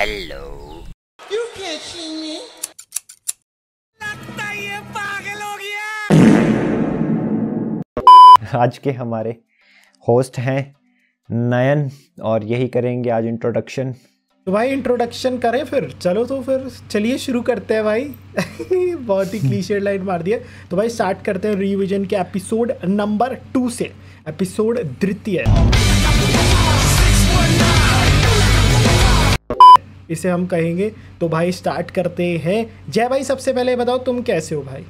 Hello. You can't see me. लगता ये पागल हो गया। आज के हमारे होस्ट हैं नयन और यही करेंगे आज इंट्रोडक्शन। तो भाई इंट्रोडक्शन करें फिर, चलो तो फिर चलिए शुरू करते हैं भाई। बहुत ही क्लीशेड लाइन मार दिया। तो भाई स्टार्ट करते हैं रिविजन के एपिसोड नंबर 2 से, एपिसोड द्वितीय इसे हम कहेंगे। तो भाई स्टार्ट करते हैं। जय भाई, सबसे पहले बताओ तुम कैसे हो भाई?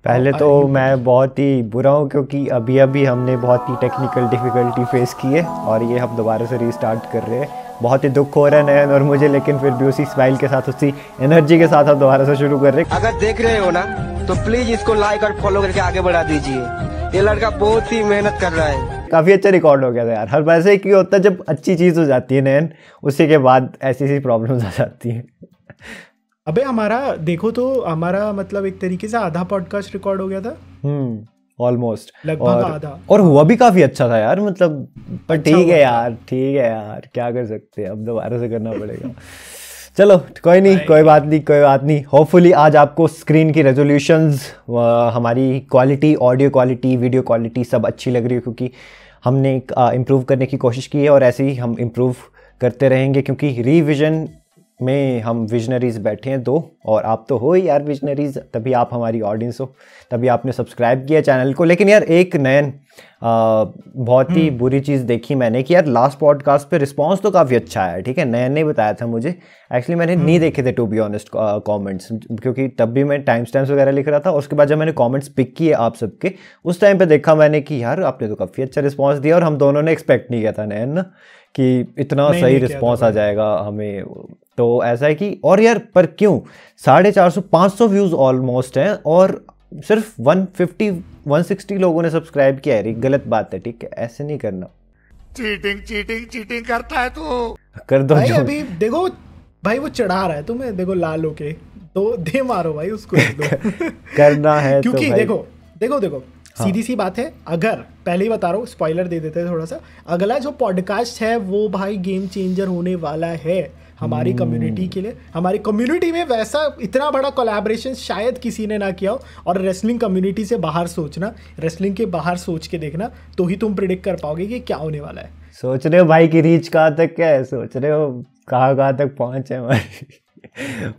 पहले तो मैं बहुत ही बुरा हूँ क्योंकि अभी अभी हमने बहुत ही टेक्निकल डिफ़िकल्टी फेस की है और ये हम दोबारा से रीस्टार्ट कर रहे हैं। बहुत ही दुख हो रहा है नयन और मुझे, लेकिन फिर भी उसी स्माइल के साथ, उसी एनर्जी के साथ हम दोबारा से शुरू कर रहे हैं। अगर देख रहे हो ना तो प्लीज इसको लाइक और फॉलो करके आगे बढ़ा दीजिए। ये लड़का बहुत ही मेहनत कर रहा है। काफ़ी अच्छा रिकॉर्ड हो गया था यार। हर वैसे ही क्यों होता है जब अच्छी चीज़ हो जाती है नयन, उसी के बाद ऐसी सी प्रॉब्लम्स आ जाती हैं। अबे हमारा देखो तो हमारा मतलब एक तरीके से आधा पॉडकास्ट रिकॉर्ड हो गया था। ऑलमोस्ट लगभग आधा। और हुआ भी काफ़ी अच्छा था यार, मतलब पर ठीक है यार, ठीक है यार, क्या कर सकते हैं, अब दोबारा से करना पड़ेगा। चलो कोई नहीं, कोई बात नहीं, कोई बात नहीं। होपफुली आज आपको स्क्रीन की रेजोल्यूशंस, हमारी quality, audio quality, video quality सब अच्छी लग रही है क्योंकि हमने इम्प्रूव करने की कोशिश की है और ऐसे ही हम इम्प्रूव करते रहेंगे क्योंकि रिविजन में हम विजनरीज बैठे हैं 2 और आप तो हो ही यार विजनरीज, तभी आप हमारी ऑडियंस हो, तभी आपने सब्सक्राइब किया चैनल को। लेकिन यार एक नयन बहुत ही बुरी चीज़ देखी मैंने कि यार लास्ट पॉडकास्ट पे रिस्पांस तो काफ़ी अच्छा आया, ठीक है, नयन ने बताया था मुझे। एक्चुअली मैंने नहीं देखे थे टू बी ऑनेस्ट कमेंट्स, क्योंकि तब भी मैं टाइम स्टैम्प्स वगैरह लिख रहा था। उसके बाद जब मैंने कमेंट्स पिक किए आप सबके, उस टाइम पे देखा मैंने कि यार आपने तो काफ़ी अच्छा रिस्पांस दिया और हम दोनों ने एक्सपेक्ट नहीं किया था नयन ना कि इतना सही रिस्पांस आ जाएगा हमें। तो ऐसा है कि और यार पर क्यों 450-500 व्यूज़ ऑलमोस्ट हैं और सिर्फ 150-160 लोगों ने सब्सक्राइब किया है। गलत बात है, ठीक है, ऐसे नहीं करना। चीटिंग करता है तू। कर दो भाई अभी देखो भाई वो चढ़ा रहा है तुम्हें, देखो लाल होके, तो दे मारो भाई उसको। करना है क्योंकि तो देखो हाँ। सीधी सी बात है। अगर पहले ही बता रहा हूँ, स्पॉइलर दे देते हैं थोड़ा सा, अगला जो पॉडकास्ट है वो भाई गेम चेंजर होने वाला है हमारी कम्युनिटी के लिए। हमारी कम्युनिटी में वैसा इतना बड़ा कोलैबोरेशन शायद किसी ने ना किया हो। और रेसलिंग कम्युनिटी से बाहर सोचना, रेसलिंग के बाहर सोच के देखना, तो ही तुम प्रिडिक्ट कर पाओगे कि क्या होने वाला है। सोच रहे हो भाई की रीच कहाँ तक, क्या है, सोच रहे हो कहाँ तक पहुँचे हमारी।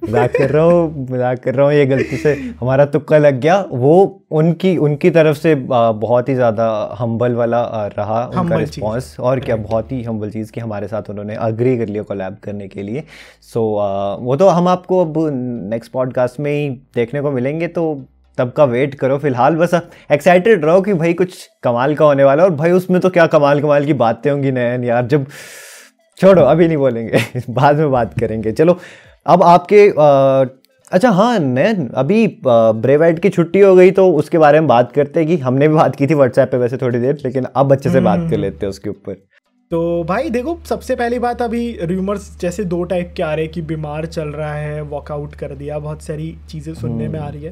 मजाक कर रहा हूँ, ये गलती से हमारा तुक्का लग गया। वो उनकी तरफ से बहुत ही ज़्यादा हम्बल वाला रहा उनका रिस्पॉन्स, और क्या बहुत ही हम्बल चीज़ कि हमारे साथ उन्होंने अग्री कर लिया कोलैब करने के लिए। सो वो तो हम आपको अब नेक्स्ट पॉडकास्ट में ही देखने को मिलेंगे, तो तब का वेट करो। फिलहाल बस एक्साइटेड रहो कि भाई कुछ कमाल का होने वाला है। और भाई उसमें तो क्या कमाल की बातें होंगी नयन यार, जब छोड़ो अभी नहीं बोलेंगे, बाद में बात करेंगे। चलो अब आपके अच्छा हाँ नयन, अभी ब्रे वाइट की छुट्टी हो गई तो उसके बारे में बात करते हैं कि हमने भी बात की थी व्हाट्सएप पे वैसे थोड़ी देर, लेकिन अब अच्छे से बात कर लेते हैं उसके ऊपर। तो भाई देखो, सबसे पहली बात, अभी रूमर्स जैसे 2 टाइप के आ रहे हैं कि बीमार चल रहा है, वॉकआउट कर दिया, बहुत सारी चीज़ें सुनने में आ रही है,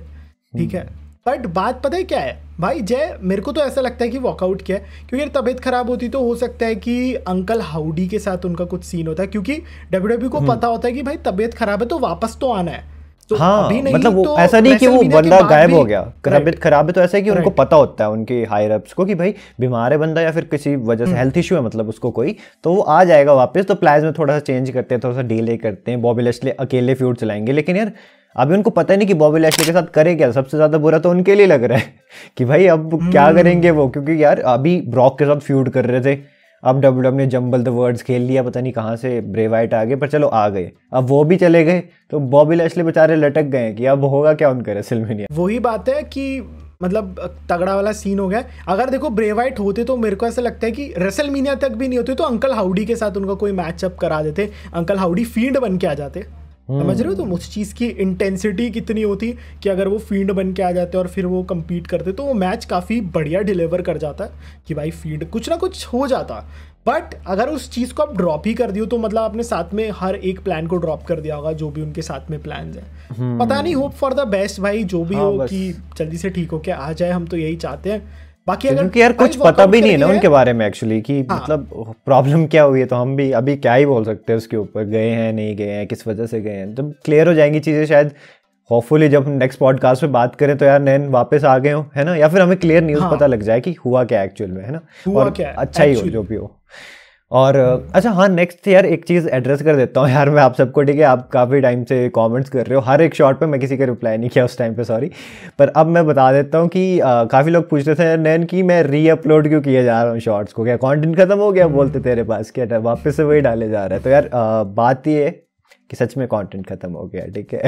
ठीक है। बट बात पता है क्या है भाई जय, मेरे को तो ऐसा लगता है कि वॉकआउट किया है क्योंकि तबीयत खराब होती तो हो सकता है कि अंकल हाउडी के साथ उनका कुछ सीन होता है, क्योंकि डब्ल्यूडब्ल्यूई को पता होता है कि भाई तबीयत खराब है तो वापस तो आना है। तो हाँ, अभी नहीं, मतलब वो तो ऐसा नहीं कि वो बंदा गायब हो गया, तबीयत खराब है तो ऐसा है कि उनको पता होता है उनके हायर अप्स को कि भाई बीमार है बंदा या फिर किसी वजह से हेल्थ इशू है, मतलब उसको कोई, तो वो आ जाएगा वापस। तो प्लान्स में थोड़ा सा चेंज करते हैं, थोड़ा सा डिले करते हैं। बॉबी लैशली अकेले फ्यूड चलाएंगे, लेकिन यार अभी उनको पता ही नहीं कि बॉबी लैशली के साथ करे क्या। सबसे ज्यादा बुरा तो उनके लिए लग रहा है कि भाई अब क्या करेंगे वो, क्योंकि यार अभी ब्रॉक के साथ फ्यूड कर रहे थे, अब डब्ल्यूडब्ल्यूई ने जंबल द वर्ड्स खेल लिया, पता नहीं कहाँ से ब्रे वाइट आ गए, पर चलो आ गए। अब वो भी चले गए तो बॉबी लैशली बेचारे लटक गए कि अब होगा क्या उनका रेसलमेनिया। वही बात है कि मतलब तगड़ा वाला सीन हो गया। अगर देखो ब्रे वाइट होते तो मेरे को ऐसा लगता है कि रेसलमेनिया तक भी नहीं होते तो अंकल हाउडी के साथ उनका कोई मैचअप करा देते, अंकल हाउडी फील्ड बन के आ जाते। समझ रहे हो तुम उस चीज़ की इंटेंसिटी कितनी होती कि अगर वो फील्ड बन के आ जाते और फिर वो compete करते तो वो मैच काफ़ी बढ़िया डिलीवर कर जाता कि भाई फील्ड कुछ ना कुछ हो जाता। बट अगर उस चीज़ को आप ड्रॉप ही कर दियो तो मतलब आपने साथ में हर एक प्लान को ड्रॉप कर दिया होगा जो भी उनके साथ में प्लान है। पता नहीं, होप फॉर द बेस्ट भाई, जो भी हो कि जल्दी से ठीक हो के आ जाए, हम तो यही चाहते हैं। बाकी अगर क्योंकि यार कुछ भाई पता भी workout नहीं है ना करनी उनके बारे में एक्चुअली कि हाँ। मतलब प्रॉब्लम क्या हुई है, तो हम भी अभी क्या ही बोल सकते हैं उसके ऊपर, गए हैं नहीं गए हैं, किस वजह से गए हैं। जब क्लियर हो जाएंगी चीज़ें शायद होपफुली जब हम नेक्स्ट पॉडकास्ट में बात करें तो यार नैन वापस आ गए हो, है ना, या फिर हमें क्लियर न्यूज़ हाँ। पता लग जाए कि हुआ क्या एक्चुअल में, है ना, हुआ और क्या है, अच्छा ही हो actually। जो भी हो। और अच्छा हाँ, नेक्स्ट यार एक चीज़ एड्रेस कर देता हूँ यार मैं आप सबको, ठीक है, आप काफ़ी टाइम से कमेंट्स कर रहे हो हर एक शॉट पे, मैं किसी का रिप्लाई नहीं किया उस टाइम पे, सॉरी, पर अब मैं बता देता हूँ कि काफ़ी लोग पूछते थे नैन कि मैं री अपलोड क्यों किए जा रहा हूँ शॉर्ट्स को, क्या कंटेंट खत्म हो गया बोलते तेरे पास, क्या वापस से वही डाले जा रहा है। तो यार बात ये है कि सच में कंटेंट खत्म हो गया, ठीक है।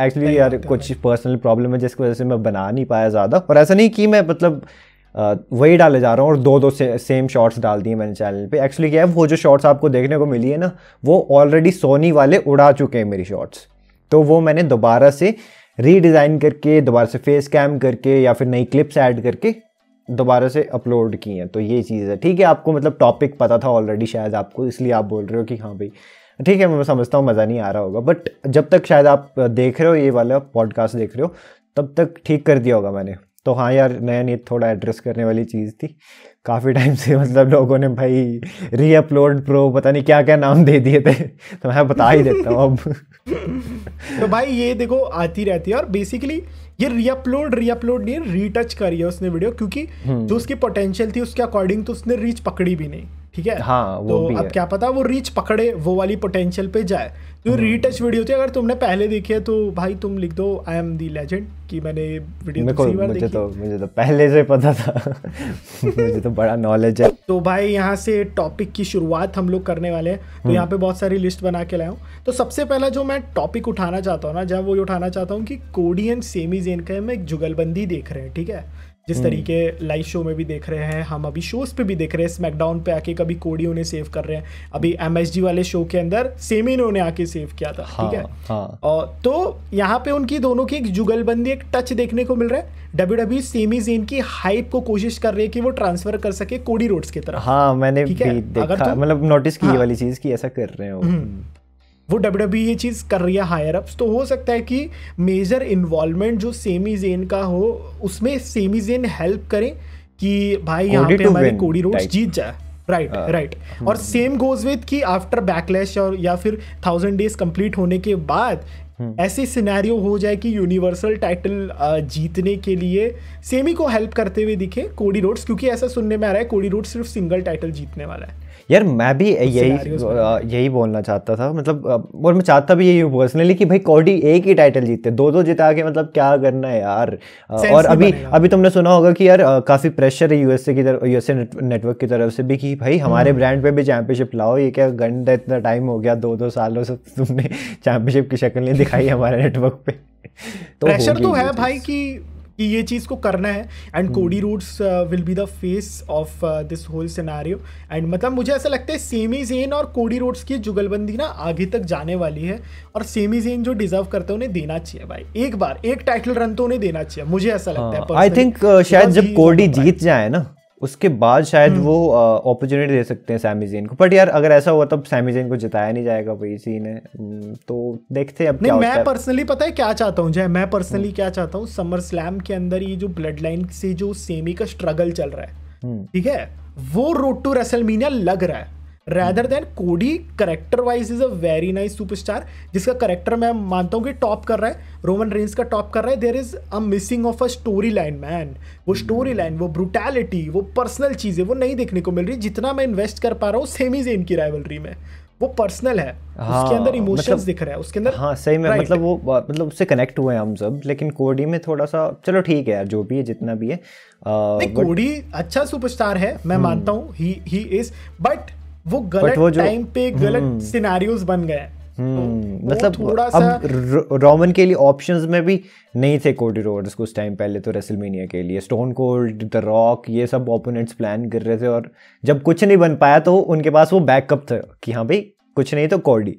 एक्चुअली यार कुछ पर्सनल प्रॉब्लम है जिसकी वजह से मैं बना नहीं पाया ज़्यादा, और ऐसा नहीं कि मैं मतलब वही डाले जा रहा हूँ और दो सेम शॉट्स डाल दिए मैंने चैनल पे। एक्चुअली क्या है, वो जो शॉट्स आपको देखने को मिली है ना, वो ऑलरेडी सोनी वाले उड़ा चुके हैं मेरी शॉट्स, तो वो मैंने दोबारा से रीडिज़ाइन करके, दोबारा से फेस कैम करके या फिर नई क्लिप्स ऐड करके दोबारा से अपलोड की हैं। तो ये चीज़ है, ठीक है, आपको मतलब टॉपिक पता था ऑलरेडी शायद आपको, इसलिए आप बोल रहे हो कि हाँ भाई ठीक है, मैं समझता हूँ मज़ा नहीं आ रहा होगा, बट जब तक शायद आप देख रहे हो ये वाला पॉडकास्ट देख रहे हो तब तक ठीक कर दिया होगा मैंने। तो हाँ यार नया थोड़ा एड्रेस करने वाली चीज़ थी, काफ़ी टाइम से मतलब लोगों ने भाई री अपलोड प्रो पता नहीं क्या क्या नाम दे दिए थे, तो मैं बता ही देता हूँ अब। तो भाई ये देखो आती रहती है, और बेसिकली ये रीअपलोड नहीं, रीटच करी है उसने वीडियो, क्योंकि जो उसकी पोटेंशियल थी उसके अकॉर्डिंग तो उसने रीच पकड़ी भी नहीं, ठीक है। हाँ, वो तो भी अब है। क्या पता वो रीच पकड़े, वो वाली पोटेंशियल पे जाए। तो रीटच वीडियो थी, अगर तुमने पहले देखी है तो भाई तुम लिख दो आई एम दी लेजेंड कि मैंने वीडियो दूसरी बार देखी। मुझे तो पहले से पता था। मुझे तो बड़ा नॉलेज है। तो भाई यहाँ से टॉपिक की शुरुआत हम लोग करने वाले हैं, तो यहाँ पे बहुत सारी लिस्ट बना के लाया हूँ। तो सबसे पहला जो मैं टॉपिक उठाना चाहता हूँ ना, जब वो उठाना चाहता हूँ कि कोडी एंड सेमी ज़ेन का हम एक जुगलबंदी देख रहे हैं, ठीक है, जिस तरीके लाइव शो में भी देख रहे हैं, हम अभी शोज पे भी देख रहे हैं, स्मैकडाउन पे आके कभी कोडी उन्हें सेव कर रहे हैं, अभी MSG वाले शो के अंदर सेमी ने उन्हें आके सेव किया था, ठीक है। हाँ। और तो यहाँ पे उनकी दोनों की एक जुगलबंदी, एक टच देखने को मिल रहा है। WWE सेमी ज़ेन की हाइप को कोशिश कर रही है कि वो ट्रांसफर कर सके कोडी रोड्स की तरफ। हाँ मैंने भी ठीक है, अगर देखा, तुम- मतलब नोटिस की हाँ। ये वाली चीज़ कि ऐसा कर रहे हो। वो WWE ये चीज़ कर रही है हायर अप्स, तो हो सकता है कि मेजर इन्वॉल्वमेंट जो सेमी ज़ेन का हो उसमें सेमी ज़ेन हेल्प करें कि भाई यहाँ पे to हमारे win कोडी रोड्स type। जीत जाए। राइट। और सेम गोज विद कि आफ्टर बैकलैश और या फिर 1000 डेज कंप्लीट होने के बाद ऐसे सिनेरियो हो जाए कि यूनिवर्सल टाइटल जीतने के लिए सेमी को हेल्प करते हुए दिखे कोडी रोड्स, क्योंकि ऐसा सुनने में आ रहा है कोडी रोड्स सिर्फ सिंगल टाइटल जीतने वाला है। यार मैं भी यही बोलना चाहता था, मतलब और मैं चाहता भी यही हूँ पर्सनली कि भाई कोडी एक ही टाइटल जीते, दो जिता के मतलब क्या करना है यार। और अभी तुमने सुना होगा कि यार काफ़ी प्रेशर है यूएसए नेटवर्क की तरफ से भी कि भाई हमारे ब्रांड पे भी चैंपियनशिप लाओ, ये क्या गंदा इतना टाइम हो गया, 2 सालों से तुमने चैंपियनशिप की शक्ल नहीं दिखाई हमारे नेटवर्क पे। तो प्रेशर तो है भाई कि ये चीज़ को करना है, and Cody Rhodes will be the face of this whole scenario. And मतलब मुझे ऐसा लगता है सेमी ज़ेन और कोडी रोड्स की जुगलबंदी ना आगे तक जाने वाली है, और सेमी ज़ेन जो डिजर्व करते हैं उन्हें देना चाहिए भाई, एक बार एक टाइटल रन तो उन्हें देना चाहिए, मुझे ऐसा लगता है। आई थिंक शायद जब कोडी जीत जाए ना उसके बाद शायद वो अपॉर्चुनिटी दे सकते हैं सैमी ज़ेन को, बट यार अगर ऐसा हुआ तब सैमी ज़ेन को जिताया नहीं जाएगा वही सीन है। तो देखते हैं अब क्या होता है। मैं पर्सनली पता है क्या चाहता हूँ, मैं पर्सनली क्या चाहता हूँ, समर स्लैम के अंदर ये जो ब्लड लाइन से जो सेमी का स्ट्रगल चल रहा है, ठीक है, वो रोड टू रेसलमेनिया लग रहा है, rather than कोडी character wise is a very nice superstar, जिसका करेक्टर मैं मानता हूँ कि टॉप कर रहा है, रोमन रेंस का टॉप कर रहा है। There is a missing of a story line man, वो स्टोरी लाइन, वो ब्रुटैलिटी, वो पर्सनल चीजें वो नहीं देखने को मिल रही। जितना मैं इन्वेस्ट कर पा रहा हूँ सेमी ज़ेन की राइवलरी में, वो पर्सनल है, उसके अंदर इमोशंस मतलब, दिख रहा है उसके अंदर। हाँ सही में, मतलब वो मतलब उससे कनेक्ट हुए हैं हम सब, लेकिन कोडी में थोड़ा सा चलो ठीक है यार, जो भी है जितना भी है। कोडी अच्छा सुपरस्टार है, मैं मानता हूँ, ही इज, बट वो गलत टाइम पे गलत सिनेरियोज बन गए। मतलब थोड़ा सा अब रोमन के लिए ऑप्शंस में भी नहीं थे कोडी रोड्स कुछ टाइम पहले, तो रेसलमेनिया के लिए स्टोन कोल्ड, द रॉक, ये सब ओपोनेंट्स प्लान कर रहे थे, और जब कुछ नहीं बन पाया तो उनके पास वो बैकअप था कि हाँ भाई कुछ नहीं तो कोडी,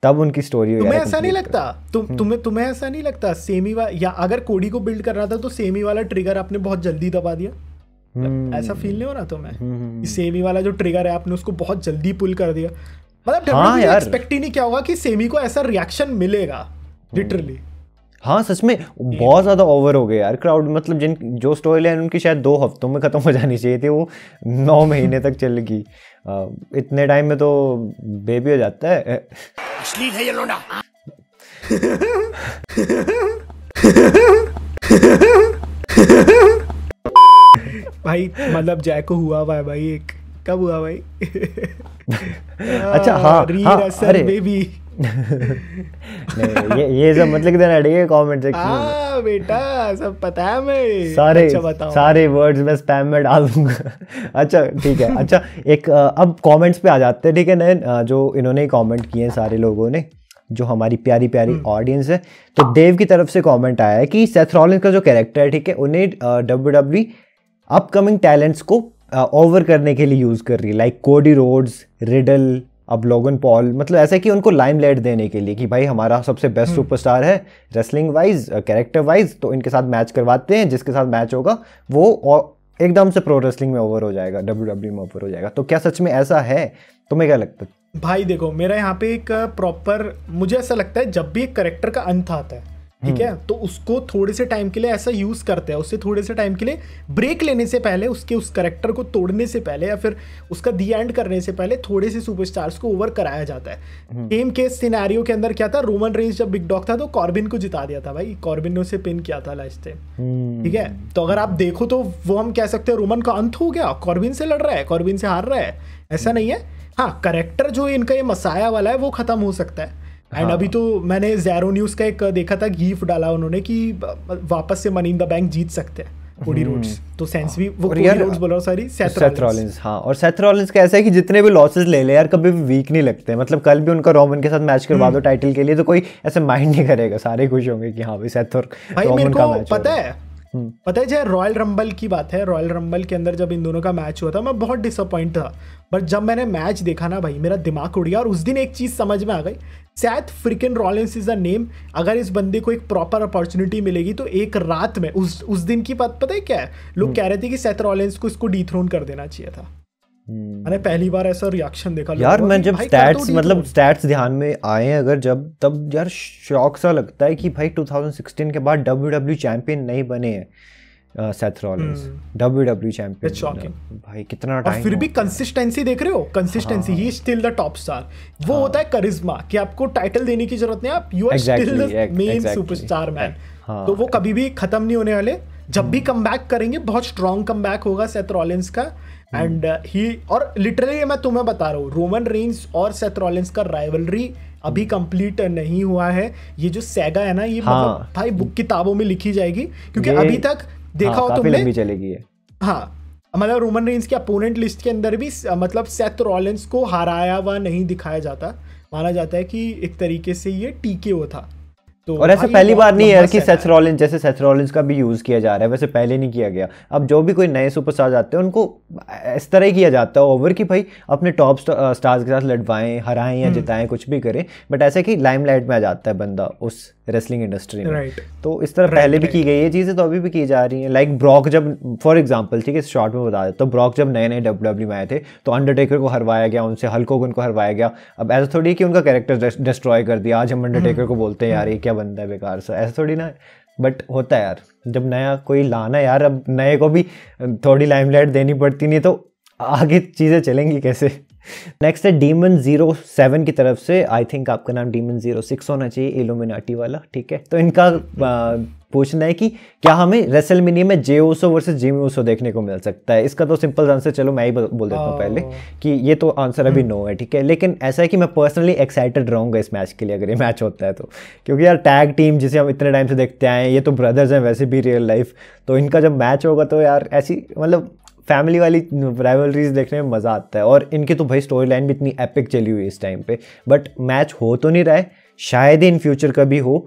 तब उनकी स्टोरी। तुम्हें ऐसा नहीं लगता, तुम्हें ऐसा नहीं लगता सेमी या अगर कोडी को बिल्ड कर रहा था तो सेमी वाला ट्रिगर आपने बहुत जल्दी दबा दिया? ऐसा फील नहीं हो रहा तुम्हें? सेमी वाला जो ट्रिगर है आपने उसको बहुत जल्दी पुल कर दिया। मतलब WWE एक्सपेक्ट ही नहीं किया होगा कि सेमी को ऐसा रिएक्शन मिलेगा, लिटरली। हाँ सच में बहुत ज्यादा ओवर हो गए यार क्राउड, मतलब जिन जो स्टोरी लाइन उनकी शायद 2 हफ्तों में खत्म हो जानी चाहिए थी, वो 9 महीने तक चलेगी। इतने टाइम में तो बेबी हो जाता है। अश्लील है ये लोंडा। भाई मतलब जैको हुआ हुआ है भाई, एक कब हुआ भाई? अच्छा हाँ अरे बेबी नहीं ये सब मतलब देना है कमेंट सेक्शन में। बेटा सब पता है मैं। सारे अच्छा बताओ। सारे वर्ड्स मैं स्पैम में डाल दूंगा। अच्छा ठीक है। अच्छा एक अब कमेंट्स पे आ जाते हैं, ठीक है नयन, जो इन्होंने कमेंट किए हैं सारे लोगों ने, जो हमारी प्यारी प्यारी ऑडियंस है। तो देव की तरफ से कमेंट आया है कि सेथ रॉलिंस का जो कैरेक्टर है, ठीक है, उन्हें WWE अपकमिंग टैलेंट्स को ओवर करने के लिए यूज कर रही है, लाइक कोडी रोड्स, रिडल, अब लोगन पॉल, मतलब ऐसा कि उनको लाइमलाइट देने के लिए कि भाई हमारा सबसे बेस्ट सुपरस्टार है रेसलिंग वाइज, कैरेक्टर वाइज, तो इनके साथ मैच करवाते हैं, जिसके साथ मैच होगा वो एकदम से प्रो रेसलिंग में ओवर हो जाएगा, WWE में ओवर हो जाएगा। तो क्या सच में ऐसा है? तुम्हें क्या लगता है? भाई देखो मेरा यहाँ पे एक प्रॉपर, मुझे ऐसा लगता है जब भी एक करेक्टर का अंत आता है, ठीक है, तो उसको थोड़े से टाइम के लिए ऐसा यूज करते हैं, उससे थोड़े से टाइम के लिए ब्रेक लेने से पहले, उसके उस करेक्टर को तोड़ने से पहले या फिर उसका दी एंड करने से पहले थोड़े से सुपरस्टार्स को ओवर कराया जाता है। गेम के सिनेरियो के अंदर क्या था, रोमन रेंज जब बिग डॉग था तो कॉर्बिन को जिता दिया था भाई, कॉर्बिन ने उसे पिन किया था लास्ट टाइम, ठीक है। तो अगर आप देखो तो वो हम कह सकते हैं रोमन का अंत हो गया, कॉर्बिन से लड़ रहा है, कॉर्बिन से हार रहा है, ऐसा नहीं है। हाँ करेक्टर जो इनका ये मसाया वाला है वो खत्म हो सकता है। एंड अभी तो मैंने ज़ेरो न्यूज़ का एक देखा था, गिफ डाला उन्होंने कि वापस से मनी इन द बैंक जीत सकते हैं कोडी रोड्स, तो सेंस भी वो कोडी रोड्स बोल रहा हूं, सॉरी सेथ रॉलिंस। हाँ और सेथ रॉलिंस का ऐसा है कि जितने भी लॉसेस ले ले यार कभी भी वीक नहीं लगते, मतलब कल भी उनका रोमन के साथ मैच करवा दो टाइटल के लिए तो कोई ऐसे माइंड नहीं करेगा, सारे खुश होंगे कि हाँ भाई सेथ और रोमन का मैच पता है। पता है जब रॉयल रंबल की बात है, रॉयल रंबल के अंदर जब इन दोनों का मैच हुआ था मैं बहुत डिसअपॉइंट था, बट जब मैंने मैच देखा ना भाई मेरा दिमाग उड़ गया, और उस दिन एक चीज समझ में आ गई, Seth fricking Rollins is the name. अगर इस बंदे को एक प्रॉपर अपॉर्चुनिटी मिलेगी तो एक रात में उस दिन की बात पता है क्या है, लोग कह रहे थे कि सेथ रॉलिंस को इसको डिथ्रोन कर देना चाहिए था। मैंने पहली बार ऐसा रिएक्शन देखा यार। मैं जब स्टैट्स ध्यान में आए अगर जब, तब यार शॉक सा लगता है कि भाई 2016 के बाद WWE चैंपियन नहीं बने हैं सेथ रॉलिंस, WWE चैंपियन भाई कितना टाइम, और फिर भी कंसिस्टेंसी देख रहे हो, consistency, he is still the top star. वो होता है करिश्मा कि आपको टाइटल देने की जरूरत नहीं, आप you are still the main superstar man, तो वो कभी भी खत्म नहीं होने वाले। जब भी कमबैक करेंगे बहुत स्ट्रॉन्ग कमबैक होगा सेथ रॉलिंस का। एंड ही, और लिटरली मैं तुम्हें बता रहा हूँ, रोमन रेंज और सेथ रॉलिंस का राइवलरी अभी कंप्लीट नहीं हुआ है। ये जो सैगा है ना, ये मतलब भाई बुक किताबों में लिखी जाएगी, क्योंकि अभी तक देखा हो तुमने, लंबी चलेगी ये। हाँ मतलब रोमन रेंज के अपोनेंट लिस्ट के अंदर भी मतलब सेथ रॉलिंस को हराया हुआ नहीं दिखाया जाता, माना जाता है कि एक तरीके से ये TKO था। तो और ऐसा पहली बार नहीं है कि सेथ रॉलिंस, जैसे सेथ रॉलिंस का भी यूज किया जा रहा है, वैसे पहले नहीं किया गया। अब जो भी कोई नए सुपरस्टार जाते हैं उनको इस तरह ही किया जाता है ओवर कि भाई अपने टॉप स्टार्स के साथ लड़वाएं, हराएं या जिताएं, कुछ भी करें, बट ऐसे कि लाइमलाइट में आ जाता है बंदा उस रेसलिंग इंडस्ट्री में। तो इस तरह पहले भी की गई ये चीज़ें, तो अभी भी की जा रही हैं। लाइक ब्रॉक जब, फॉर एग्जांपल, ठीक है, शॉर्ट में बता दें तो ब्रॉक जब नए नए WWE में आए थे तो अंडरटेकर को हरवाया गया, उनसे हल्क होगन को हरवाया गया। अब ऐसा थोड़ी है कि उनका कैरेक्टर डिस्ट्रॉय कर दिया, आज हम अंडरटेकर को बोलते हैं यार ये क्या बंदा है बेकार सा, ऐसा थोड़ी ना। बट होता है यार, जब नया कोई लाना यार, अब नए को भी थोड़ी लाइमलाइट देनी पड़ती, नहीं तो आगे चीज़ें चलेंगी कैसे। नेक्स्ट है डीमन 07 की तरफ से, आई थिंक आपका नाम डीमन 06 होना चाहिए, इल्यूमिनाटी वाला, ठीक है। तो इनका पूछना है कि क्या हमें रेसलमेनिया में जे ओसो वर्सेस जिमी ओसो देखने को मिल सकता है? इसका तो सिंपल आंसर चलो मैं ही बोल देता हूँ पहले कि ये तो आंसर अभी नो है, ठीक है। लेकिन ऐसा है कि मैं पर्सनली एक्साइटेड रहूँगा इस मैच के लिए अगर ये मैच होता है तो, क्योंकि यार टैग टीम जिसे हम इतने टाइम से देखते आए हैं, ये तो ब्रदर्स हैं वैसे भी रियल लाइफ, तो इनका जब मैच होगा तो यार ऐसी मतलब फैमिली वाली राइवलरीज देखने में मज़ा आता है। और इनकी तो भाई स्टोरी लाइन भी इतनी एपिक चली हुई है इस टाइम पे, बट मैच हो तो नहीं रहा है, शायद ही इन फ्यूचर कभी हो।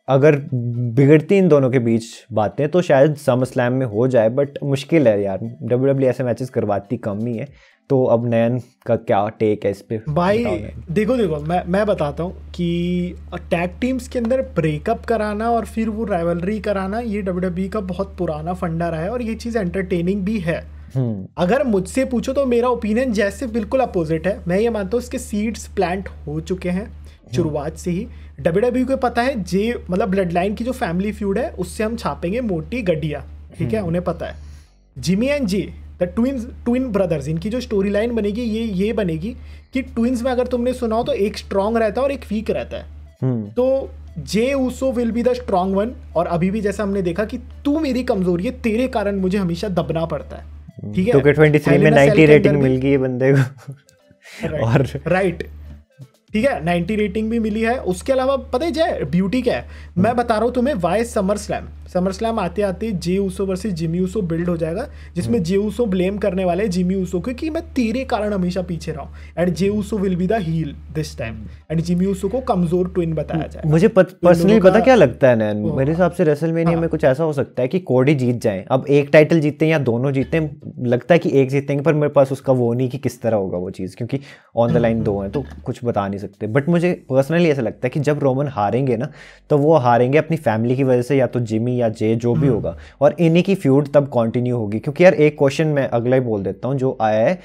अगर बिगड़ती इन दोनों के बीच बातें तो शायद समर स्लैम में हो जाए, बट मुश्किल है यार, WWE ऐसे मैचेस करवाती कम ही है। तो अब नयन का क्या टेक है इस पे भाई? देखो मैं बताता हूँ कि टैग टीम्स के अंदर ब्रेकअप कराना और फिर वो राइवलरी कराना, ये WWE का बहुत पुराना फंडा रहा है और ये चीज़ एंटरटेनिंग भी है। अगर मुझसे पूछो तो मेरा ओपिनियन जैसे बिल्कुल अपोजिट है। मैं ये मानता हूँ इसके सीड्स प्लांट हो चुके हैं, शुरुआत से ही WWE को पता है जे मतलब ब्लड लाइन की जो फैमिली फ्यूड है उससे हम छापेंगे मोटी गड्डियाँ, ठीक है, उन्हें पता है। Jimmy and J the twin brothers, इनकी जो स्टोरी लाइन बनेगी ये बनेगी कि ट्विंस में अगर तुमने सुना हो तो एक स्ट्रांग रहता है और एक वीक रहता है। तो Jey Uso will be the strong one, और अभी भी जैसा हमने देखा कि तू मेरी कमजोरी है, तेरे कारण मुझे हमेशा दबना पड़ता है, ठीक है। 2K23 में 90 रेटिंग मिल गई है बंदे को और राइट, ठीक है, 90 रेटिंग भी मिली है। उसके अलावा पता है जय ब्यूटी क्या है, मैं बता रहा हूँ तुम्हें, वाई समर स्लैम आते आते Jey Uso versus Jimmy Uso build हो जाएगा, जिसमें जे ऊसो ब्लेम करने वाले जिमी ऊसो को कि मैं तेरे कारण हमेशा पीछे रहा हूँ, and Jey Uso will be the heel this time, and Jimmy Uso को कमजोर ट्विन बताया जाएगा। मुझे पर्सनली पता क्या लगता है नैन, मेरे हिसाब से रेसलमेनिया में कुछ ऐसा हो सकता है कि कोडी जीत जाए। अब एक टाइटल जीतते हैं या दोनों जीतते हैं, लगता है कि एक जीतेंगे, पर मेरे पास उसका वो नहीं कि किस तरह होगा वो चीज़, क्योंकि ऑन द लाइन दो हैं तो कुछ बता नहीं सकते। बट मुझे पर्सनली ऐसा लगता है कि जब रोमन हारेंगे ना, तो वो हारेंगे अपनी फैमिली की वजह से, या तो जिमी या जे जो भी होगा, और इन्हीं की फ्यूड तब कंटिन्यू होगी। क्योंकि यार एक क्वेश्चन मैं अगला ही बोल देता हूँ जो आया है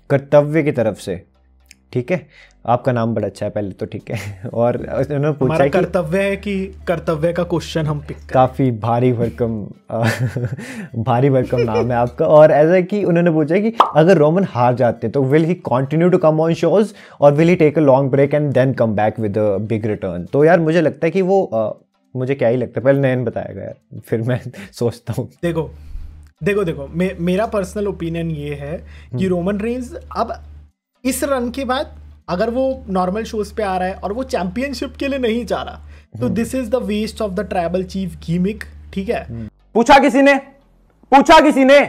कर्तव्य की तरफ से, ठीक है, आपका नाम बड़ा अच्छा है पहले तो, ठीक है, और उन्होंने पूछा कि कर्तव्य है कि कर्तव्य का क्वेश्चन हम पिक करें। काफ़ी भारी भरकम भारी भरकम नाम है आपका, और ऐसा कि उन्होंने पूछा कि अगर रोमन हार जाते हैं तो will he continue to come on shows और will he take a long break and then come back with a big return. तो यार मुझे लगता है कि वो मुझे क्या ही लगता है, पहले नयन बताएगा यार, फिर मैं सोचता हूँ। देखो मेरा पर्सनल ओपिनियन ये है कि रोमन रेंज अब इस रन के बाद अगर वो नॉर्मल शोज पे आ रहा है और वो चैंपियनशिप के लिए नहीं जा रहा, तो this is the waste of the tribal chief gimmick, ठीक है। पूछा किसी ने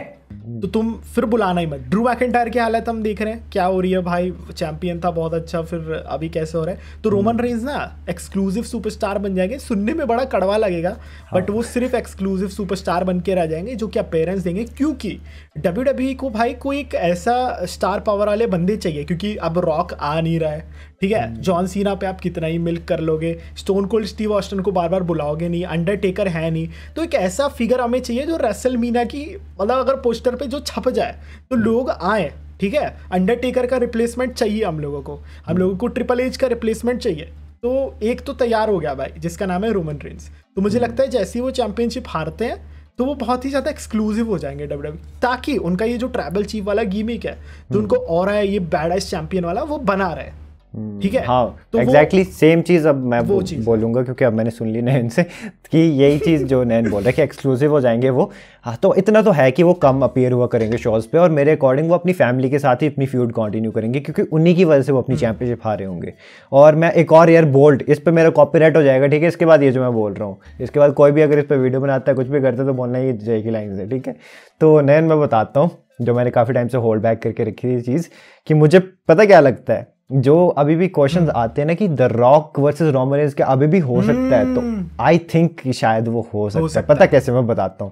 तो तुम फिर बुलाना ही मत। ड्रू मैकिंटायर की हालत हम देख रहे हैं क्या हो रही है भाई, चैंपियन था बहुत अच्छा, फिर अभी कैसे हो रहा है। तो रोमन रेंज ना एक्सक्लूसिव सुपरस्टार बन जाएंगे, सुनने में बड़ा कड़वा लगेगा, बट वो सिर्फ एक्सक्लूसिव सुपरस्टार बन के रह जाएंगे जो कि अपीयरेंस देंगे, क्योंकि WWE को भाई कोई एक ऐसा स्टार पावर वाले बंदे चाहिए, क्योंकि अब रॉक आ नहीं रहा है, ठीक है। जॉन सीना पे आप कितना ही मिल्क कर लोगे, स्टोन कोल्ड स्टीव ऑस्टन को बार बार बुलाओगे नहीं, अंडरटेकर है नहीं, तो एक ऐसा फिगर हमें चाहिए जो रेसलमेनिया की मतलब अगर पोस्टर पे जो छप जाए तो लोग आए, ठीक है। अंडरटेकर का रिप्लेसमेंट चाहिए हम लोगों को ट्रिपल एच का रिप्लेसमेंट चाहिए। तो एक तो तैयार हो गया भाई जिसका नाम है रोमन रेंस। तो मुझे लगता है जैसे ही वो चैंपियनशिप हारते हैं तो वो बहुत ही ज़्यादा एक्सक्लूसिव हो जाएंगे WWE, ताकि उनका ये जो ट्राइबल चीफ वाला गिमिक है जो उनको और है ये बैड चैंपियन वाला वो बना रहे, ठीक है। हाँ तो एग्जैक्टली सेम चीज़ अब मैं बोलूँगा, क्योंकि अब मैंने सुन ली नैन से कि यही चीज़ जो नैन बोल रहा है कि एक्सक्लूसिव हो जाएंगे वो। हाँ तो इतना तो है कि वो कम अपीयर हुआ करेंगे शोज़ पे, और मेरे अकॉर्डिंग वो अपनी फैमिली के साथ ही अपनी फ्यूड कंटिन्यू करेंगे, क्योंकि उन्हीं की वजह से वो अपनी चैंपियनशिप हारे होंगे। और मैं एक और यार बोल्ड, इस पर मेरा कॉपीराइट हो जाएगा, ठीक है, इसके बाद ये जो मैं बोल रहा हूँ, इसके बाद कोई भी अगर इस पर वीडियो बनाता है कुछ भी करता है तो बोलना ही जय की लाइन से, ठीक है। तो नैन मैं बताता हूँ जो मैंने काफ़ी टाइम से होल्ड बैक करके रखी थी चीज़, कि मुझे पता क्या लगता है, जो अभी भी क्वेश्चंस आते हैं ना कि the rock versus Roman Reigns क्या अभी भी हो सकता है, तो आई थिंक कि शायद वो हो सकता है। पता कैसे, मैं बताता हूँ।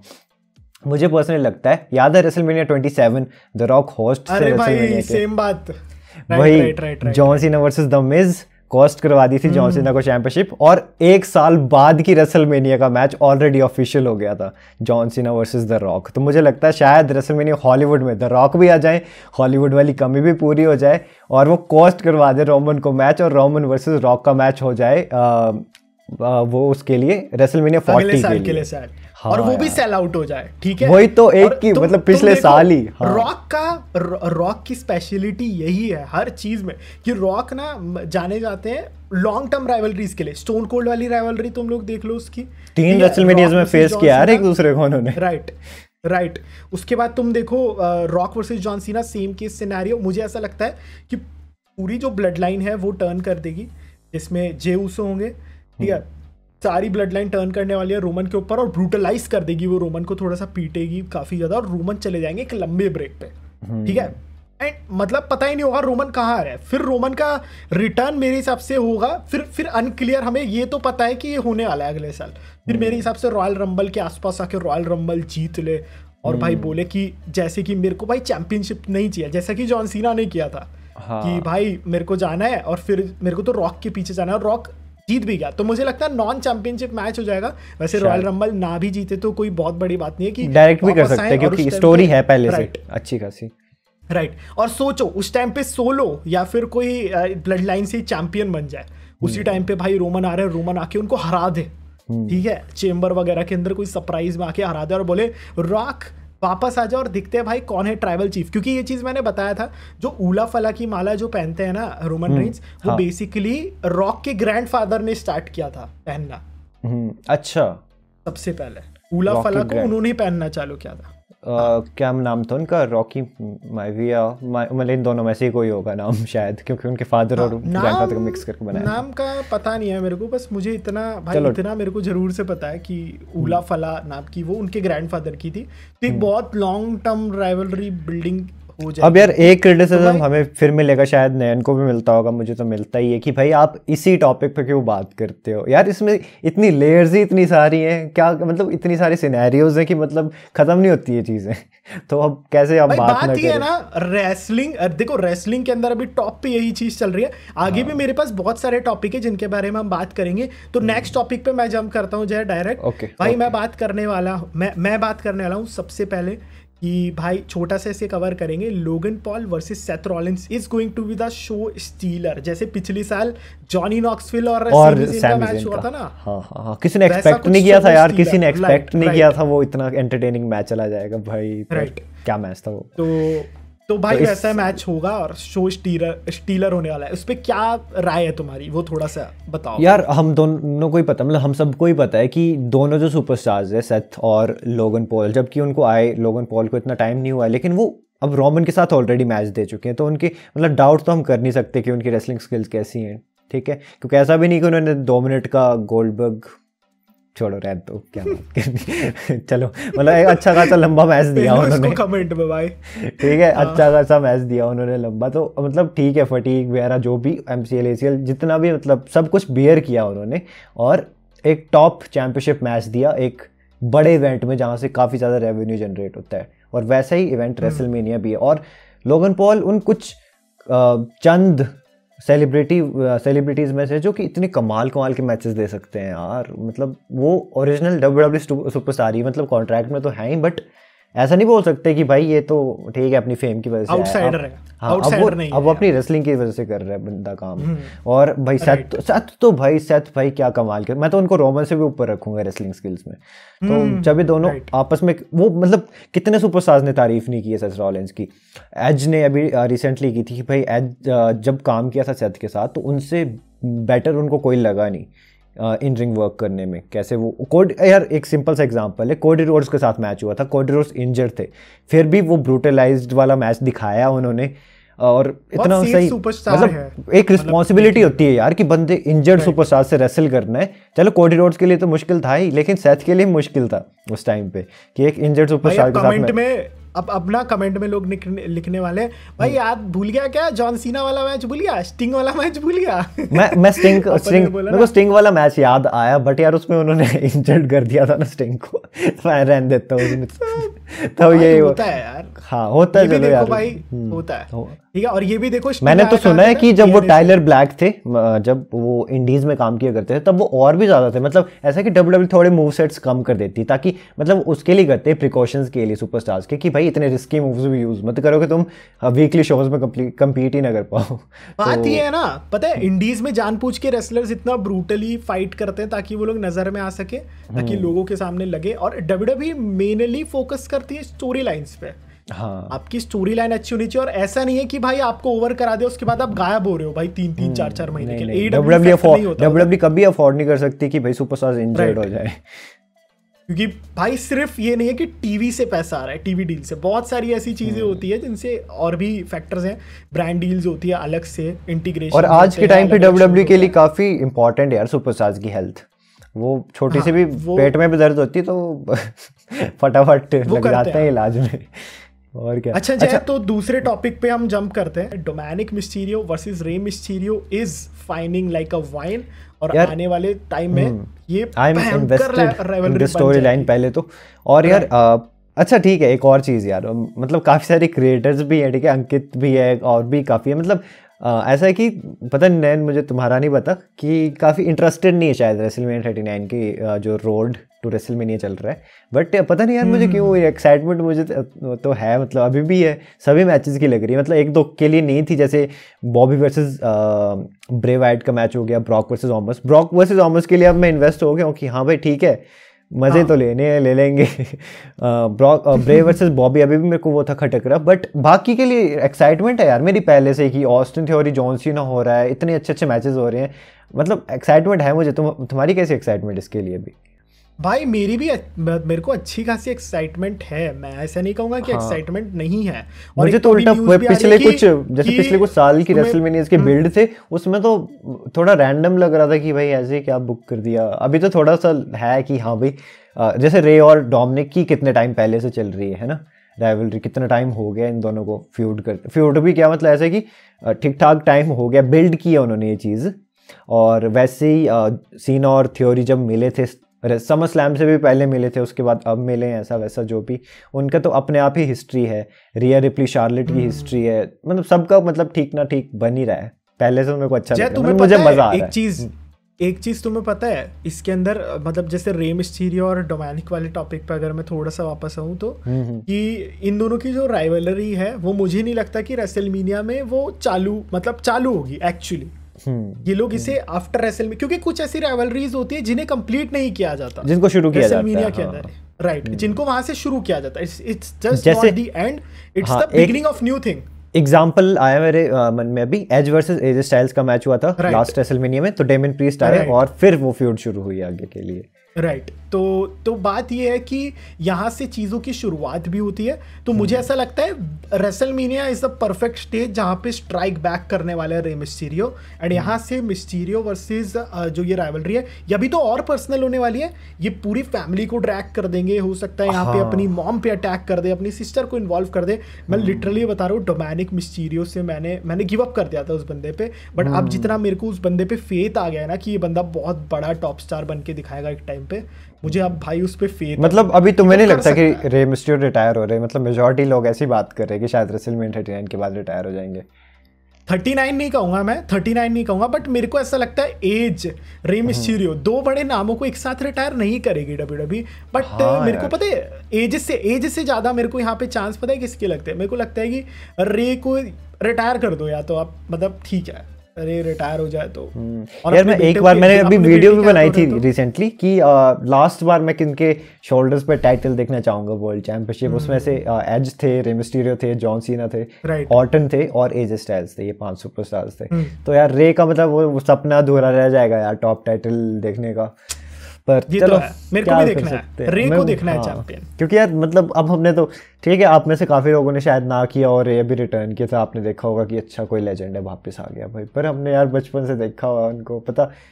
मुझे पर्सनली लगता है, याद है रेसलमेनिया 27 द रॉक होस्ट से रेसलमेनिया सेम बात वही John Cena versus the Miz cost करवा दी थी जॉन सीना को चैंपियनशिप, और एक साल बाद की रेसलमेनिया का मैच ऑलरेडी ऑफिशियल हो गया था, John Cena versus the rock. तो मुझे लगता है शायद रेसलमेनिया हॉलीवुड में द रॉक भी आ जाए, हॉलीवुड वाली कमी भी पूरी हो जाए, और वो कॉस्ट करवा दे रोमन को मैच, और रोमन वर्सेस रॉक का मैच हो जाए वो उसके लिए रेसलमेनिया 40 के लिए हाँ, और वो भी सेल आउट हो जाए, ठीक है। वही तो एक की मतलब पिछले साल ही हाँ। रॉक की स्पेशलिटी यही है हर चीज में कि रॉक ना जाने जाते हैं लॉन्ग टर्म राइवलरीज के लिए। स्टोन कोल्ड वाली राइवलरी तुम लोग देख लो, उसकी 3 रेसलमेनियाज में फेस किया है एक दूसरे को उन्होंने, राइट। उसके बाद तुम देखो रॉक वर्सेस जॉन सीना, सेम केस सिनेरियो। मुझे ऐसा लगता है कि पूरी जो ब्लड लाइन है वो टर्न कर देगी, जिसमें जे ऊसो होंगे, ठीक है। सारी ब्लड लाइन टर्न करने वाली है रोमन के ऊपर और ब्रूटलाइज कर देगी, वो रोमन को थोड़ा सा पीटेगी काफी ज्यादा, और रोमन चले जाएंगे एक लंबे ब्रेक पे, ठीक है। एंड मतलब पता ही नहीं होगा रोमन कहाँ है। फिर रोमन का रिटर्न मेरे हिसाब से होगा, फिर अनक्लियर, हमें ये तो पता है कि ये होने वाला है अगले साल। फिर मेरे हिसाब से रॉयल रंबल के आसपास आके रॉयल रंबल जीत ले और भाई बोले कि जैसे कि मेरे को भाई चैंपियनशिप नहीं चाहिए, जैसा कि जॉन सीना ने किया था कि भाई मेरे को जाना है और फिर मेरे को तो रॉक के पीछे जाना है, और रॉक जीत भी गया। तो मुझे लगता है नॉन चैंपियनशिप मैच हो जाएगा। वैसे रॉयल रंबल ना भी जीते तो कोई बहुत बड़ी बात नहीं है कि डायरेक्ट भी कर सकते हैं, क्योंकि स्टोरी है पहले से अच्छी खासी। राइट और सोचो उस टाइम पे सोलो या फिर कोई ब्लड लाइन से चैंपियन बन जाए उसी टाइम पे भाई रोमन आ रहे हैं, रोमन आके उनको हरा दे, ठीक है, चेम्बर वगैरह के अंदर कोई सरप्राइज में आके हरा दे और बोले रॉक वापस आ जाओ और दिखते हैं भाई कौन है ट्राइबल चीफ। क्योंकि ये चीज मैंने बताया था, जो ऊला फला की माला जो पहनते हैं ना रोमन रेंज, वो बेसिकली रॉक के ग्रैंडफादर ने स्टार्ट किया था पहनना। अच्छा, सबसे पहले ऊला फला को उन्होंने पहनना चालू किया था। क्या नाम था उनका? रॉकी माइविया, मतलब इन दोनों में से ही कोई होगा नाम शायद, क्योंकि उनके फादर और ग्रैंडफादर को मिक्स करके बनाया। नाम का पता नहीं है मेरे को, बस मुझे इतना भाई इतना मेरे को जरूर से पता है कि ऊला फला नाम की वो उनके ग्रैंडफादर की थी। तो एक बहुत लॉन्ग टर्म राइवलरी बिल्डिंग हो जाए। अब यार एक क्रिटिसिज्म हमें फिर मिलेगा, शायद नयन को भी मिलता होगा, मुझे तो मिलता ही है कि भाई आप इसी टॉपिक पे क्यों बात करते हो यार, इसमें इतनी लेयर्स ही इतनी सारी हैं, क्या मतलब इतनी सारी सिनेरियोज हैं कि मतलब खत्म नहीं होती ये चीजें। तो अब कैसे आप बात ना ये है ना रेसलिंग, देखो रेसलिंग के अंदर अभी टॉप पे यही चीज चल रही है। आगे भी मेरे पास बहुत सारे टॉपिक है जिनके बारे में हम बात करेंगे। तो नेक्स्ट टॉपिक पे मैं जंप करता हूँ जय डायरेक्ट। भाई मैं बात करने वाला हूँ सबसे पहले कि भाई छोटा सा इसे कवर करेंगे, Logan Paul versus Seth Rollins is going to be the show stealer. जैसे पिछले साल जॉनी नॉक्सविल और सैमी ज़ेन का मैच हुआ था ना। हाँ, किसी ने एक्सपेक्ट नहीं किया था यार, किसी ने एक्सपेक्ट नहीं किया था वो इतना एंटरटेनिंग मैच चला जाएगा भाई। क्या मैच था वो। तो भाई वैसा मैच होगा और शो स्टीलर होने वाला है। उस पर क्या राय है तुम्हारी, वो थोड़ा सा बताओ यार। हम दोनों को ही पता, मतलब हम सबको ही पता है कि दोनों जो सुपरस्टार्स है सेथ और लोगन पॉल, जबकि उनको लोगन पॉल को इतना टाइम नहीं हुआ है, लेकिन वो अब रोमन के साथ ऑलरेडी मैच दे चुके हैं। तो उनकी मतलब डाउट तो हम कर नहीं सकते कि उनकी रेसलिंग स्किल्स कैसी हैं, ठीक है, क्योंकि ऐसा भी नहीं कि उन्होंने 2 मिनट का गोल्डबर्ग, छोड़ो रहने दो क्या बात करनी। चलो मतलब एक अच्छा खासा लंबा मैच दिया उन्होंने कमेंट में भाई, ठीक है, अच्छा खासा मैच दिया उन्होंने लंबा। तो मतलब ठीक है, फटीग वगैरह जो भी MCL ACL जितना भी मतलब सब कुछ बियर किया उन्होंने, और एक टॉप चैंपियनशिप मैच दिया एक बड़े इवेंट में जहाँ से काफ़ी ज़्यादा रेवेन्यू जनरेट होता है। और वैसा ही इवेंट रेसलमेनिया भी है। और लोगन पॉल उन कुछ चंद सेलिब्रिटीज़ में से जो कि इतने कमाल के मैचेस दे सकते हैं यार। मतलब वो ओरिजिनल WWE सुपरस्टार ही, मतलब कॉन्ट्रैक्ट में तो है ही, बट ऐसा नहीं बोल सकते कि भाई ये तो ठीक है अपनी फेम की वजह से आउटसाइडर है। हाँ, अब वो अपनी रेसलिंग की वजह से कर रहा है बंदा काम। और भाई सेथ भाई क्या कमाल के, मैं तो उनको रोमन से भी ऊपर रखूंगा रेसलिंग स्किल्स में। तो जब ये दोनों आपस में, वो मतलब कितने सुपरस्टार्स ने तारीफ नहीं की है सेथ रॉलिंस की। एज ने अभी रिसेंटली की थी कि भाई एज जब काम किया था सेथ के साथ तो उनसे बेटर उनको कोई लगा नहीं इन रिंग वर्क करने में। कैसे वो यार एक सिंपल सा एग्जांपल है, कोडी रोड्स के साथ मैच हुआ था, कोडी रोड्स इंजर्ड थे, फिर भी वो ब्रूटलाइज्ड वाला मैच दिखाया उन्होंने। और इतना सही, मतलब एक रिस्पॉन्सिबिलिटी होती है यार कि बंदे इंजर्ड सुपरस्टार से रेसल करना है। चलो कोडी रोड्स के लिए तो मुश्किल था ही, लेकिन सेथ के लिए मुश्किल था उस टाइम पे कि एक इंजर्ड सुपरस्टार के साथ में। अब अपना कमेंट में लोग लिखने वाले भाई याद भूल गया क्या, जॉन सीना वाला मैच भूल गया, स्टिंग वाला मैच भूल गया। मैं स्टिंग वाला मैच याद आया, बट यार उसमें उन्होंने इंजर्ड कर दिया था ना स्टिंग को। मैं रहने देता हूँ तो ये होता है यार। हाँ होता है, चलो यार भाई होता है, ठीक है। और ये भी देखो, मैंने तो सुना है कि जब वो टाइलर ब्लैक थे, जब वो इंडीज में काम किया करते थे, तब वो और भी ज्यादा थे। मतलब ऐसा कि WWE थोड़े मूव सेट्स कम कर देती ताकि मतलब उसके लिए करते प्रिकॉशंस के लिए सुपरस्टार्स के, कि भाई इतने रिस्की मूव्स भी यूज मत करो कि तुम वीकली शोज में कम्पीट ही ना कर पाओ। बात ये है ना, पता है इंडीज में जानबूझ के रेसलर्स इतना ब्रूटली फाइट करते हैं ताकि वो लोग नजर में आ सके, ताकि लोगों के सामने लगे। और WWE मेनली फोकस करती है स्टोरी लाइंस पे। हाँ, आपकी स्टोरी लाइन अच्छी होनी चाहिए। और ऐसा नहीं है कि भाई आपको ओवर करा दे उसके बाद आप गायब हो रहे हो भाई 3-3 4-4 महीने के लिए। WWE कभी अफोर्ड नहीं कर सकती कि भाई सुपरस्टार्स इंजर्ड हो जाए, क्योंकि भाई सिर्फ ये नहीं है कि टीवी से पैसा आ रहा है, टीवी डील से। बहुत सारी ऐसी चीजें होती है जिनसे और भी फैक्टर्स हैं, ब्रांड डील्स होती है अलग से, इंटीग्रेशन। और आज के टाइम पे WWE के लिए काफी इंपॉर्टेंट है यार सुपरस्टार्स की हेल्थ। वो छोटी सी भी पेट में भी दर्द होती है तो फटाफट लग जाते हैं इलाज में। और क्या। अच्छा जय, तो दूसरे टॉपिक पे हम जंप करते हैं। Dominik Mysterio versus Rey Mysterio is fining like a wine. और आने वाले टाइम में ये भयंकर स्टोरी लाइन पहले तो। और यार अच्छा ठीक है, एक और चीज़ यार, मतलब काफ़ी सारे क्रिएटर्स भी हैं, ठीक है, अंकित भी है और भी काफ़ी है। मतलब ऐसा है कि पता नहीं, मुझे तुम्हारा नहीं पता कि काफ़ी इंटरेस्टेड नहीं है शायद रेसलमेनिया 39 की जो रोड टू रेसलमेनिया चल रहा है, बट पता नहीं यार मुझे क्यों एक्साइटमेंट मुझे तो है, मतलब अभी भी है, सभी मैचेस की लग रही है, मतलब एक दो के लिए नहीं थी, जैसे बॉबी वर्सेस ब्रे वाइट का मैच हो गया, ब्रॉक वर्सेस ऑमस, ब्रॉक वर्सेस ऑमस के लिए अब मैं इन्वेस्ट हो गया हूँ कि हाँ भाई ठीक है, मजे तो लेने हैं, ले लेंगे। ब्रे वर्सेस बॉबी अभी भी मेरे को वो था खटक रहा, बट बाकी के लिए एक्साइटमेंट है यार मेरी पहले से कि ऑस्टिन थ्योरी जॉन सीना हो रहा है, इतने अच्छे अच्छे मैचेस हो रहे हैं, मतलब एक्साइटमेंट है मुझे। तुम्हारी कैसी एक्साइटमेंट इसके लिए भी? भाई मेरी भी मेरे को अच्छी खासी एक्साइटमेंट है, मैं ऐसा नहीं कहूंगा कि एक्साइटमेंट नहीं है। और मुझे तो उल्टा पिछले कुछ जैसे पिछले कुछ साल की रेसलमेनियास के बिल्ड थे उसमें तो थोड़ा रैंडम लग रहा था कि भाई ऐसे क्या बुक कर दिया। अभी तो थोड़ा सा है कि हाँ भाई जैसे रे और डोमिनिक की कितने टाइम पहले से चल रही है ना राइवलरी, कितना टाइम हो गया इन दोनों को फ्यूड करते, फ्यूड भी क्या मतलब ऐसे कि ठीक ठाक टाइम हो गया, बिल्ड किया उन्होंने ये चीज़। और वैसे ही सीना और थ्योरी जब मिले थे समर स्लैम से भी पहले मिले थे, उसके बाद अब मिले हैं, ऐसा वैसा जो भी उनका तो अपने आप ही हिस्ट्री है, रिया रिप्ली शार्लेट की हिस्ट्री है, मतलब सबका मतलब ठीक ना ठीक बन ही रहा है। पहले से मेरे को अच्छा लगता है, मुझे मजा आ रहा है। एक चीज तुम्हें पता है इसके अंदर, मतलब जैसे रे मिस्टीरियो और डोमिनिक वाले टॉपिक पे अगर मैं थोड़ा सा वापस आऊँ तो कि इन दोनों की जो राइवलरी है वो मुझे नहीं लगता कि रेसलमेनिया में वो चालू होगी एक्चुअली। ये लोग इसे आफ्टर रेसल में, क्योंकि कुछ ऐसी राइवलरीज होती है जिन्हें कंप्लीट नहीं किया जाता, जिनको शुरू किया जाता है के अंदर, राइट, जिनको वहां से शुरू किया जाता है। It's just not the end, it's the beginning of new thing. Example आया मेरे मन में अभी, एज वर्सेस एजे स्टाइल्स का मैच हुआ था लास्ट रेसलमेनिया में, तो डेमियन प्रीस्ट आए और फिर वो फ्यूड शुरू हुई आगे के लिए। राइट तो बात ये है कि यहाँ से चीज़ों की शुरुआत भी होती है। तो मुझे ऐसा लगता है WrestleMania is the perfect stage जहाँ पे स्ट्राइक बैक करने वाले हैं रे मिस्टीरियो, एंड यहाँ से मिस्टीरियो वर्सेस जो ये राइवलरी है ये अभी तो और पर्सनल होने वाली है, ये पूरी फैमिली को ड्रैग कर देंगे, हो सकता है यहाँ पे अपनी मॉम पे अटैक कर दे, अपनी सिस्टर को इन्वॉल्व कर दे। मैं लिटरली बता रहा हूँ, डोमिनिक मिस्टीरियो से मैंने गिव अप कर दिया था उस बंदे पे, बट अब जितना मेरे को उस बंदे पे फेथ आ गया है ना कि ये बंदा बहुत बड़ा टॉप स्टार बन के दिखाएगा एक टाइम पे, मुझे अब भाई उस पे फेथ, मतलब अभी तुम्हें नहीं लगता कि रे मिस्टीरियो रिटायर हो रहे हैं? मतलब मेजॉरिटी लोग ऐसी बात कर रहे हैं कि शायद रेसलमेनिया 39 के बाद रिटायर हो जाएंगे। 39 नहीं कहूंगा मैं, 39 नहीं कहूंगा, बट मेरे को ऐसा लगता है एज रे मिस्टीरियो दो बड़े नामों को एक साथ रिटायर नहीं करेगी डब्ल्यूडब्ल्यूई, बट मेरे को पता है एज से ज्यादा मेरे को यहाँ पे चांस पता है किसके लगते हैं। मेरे को लगता है कि रे को रिटायर कर दो, या तो आप मतलब ठीक है अरे रिटायर हो जाए तो। यार मैं एक बार मैंने अभी वीडियो भी बनाई थी रिसेंटली कि लास्ट बार मैं किनके शोल्डर्स पे टाइटल देखना चाहूंगा वर्ल्ड चैंपियनशिप, उसमें से एज थे, रे मिस्टीरियो थे, जॉन सीना थे, ऑर्टन थे और एजे स्टाइल्स थे, ये 5 सुपरस्टार्स थे। तो यार रे का मतलब वो सपना अधूरा रह जाएगा यार टॉप टाइटल देखने का, पर चलो मेरे को भी देखना है, रे को देखना है चैंपियन, क्योंकि यार मतलब अब हमने तो ठीक है, आप में से काफी लोगों ने शायद ना किया और रे भी रिटर्न किया था, आपने देखा होगा कि अच्छा कोई लेजेंड है वापस आ गया भाई, पर हमने यार बचपन से देखा हुआ उनको,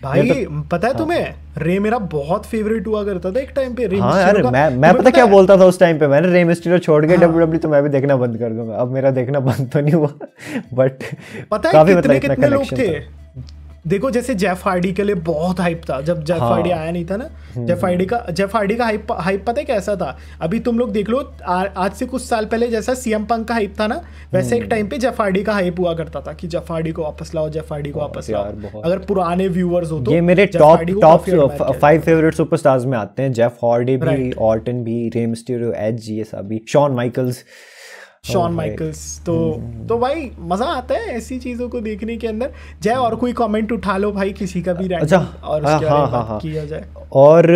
भाई पता है तुम्हें रे मेरा बहुत फेवरेट हुआ करता था एक टाइम पे। रे हाँ यार मैं पता क्या बोलता था उस टाइम पे, मैंने रे मिस्टीरियो छोड़ के डब्ल्यूडब्ल्यूई तो मैं भी देखना बंद कर दूंगा। अब मेरा देखना बंद तो नहीं हुआ, बट पता है कितने लोग थे, देखो जैसे जेफ हार्डी के लिए बहुत हाइप था जब जेफ हार्डी आया नहीं था ना, जेफ हार्डी का हाइप पता है कैसा था? अभी तुम लोग देख लो, आज से कुछ साल पहले जैसा सीएम पंक का हाइप था ना, वैसे एक टाइम पे जेफ हार्डी का हाइप हुआ करता था कि जेफ हार्डी को वापस लाओ, जेफ हार्डी को वापस लाओ। अगर पुराने व्यूअर्स हो तो ये मेरे टॉप 5 फेवरेट सुपरस्टार्स में आते हैं, जेफ हार्डी भी, ऑर्टन भी, रे मिस्टीरियो, एज, ये सभी, शॉन माइकल्स। तो भाई मजा आता है ऐसी चीजों को देखने के अंदर। जय और कोई कमेंट उठा लो भाई किसी का भी, अच्छा, और उसके बारे में बात किया जाए। और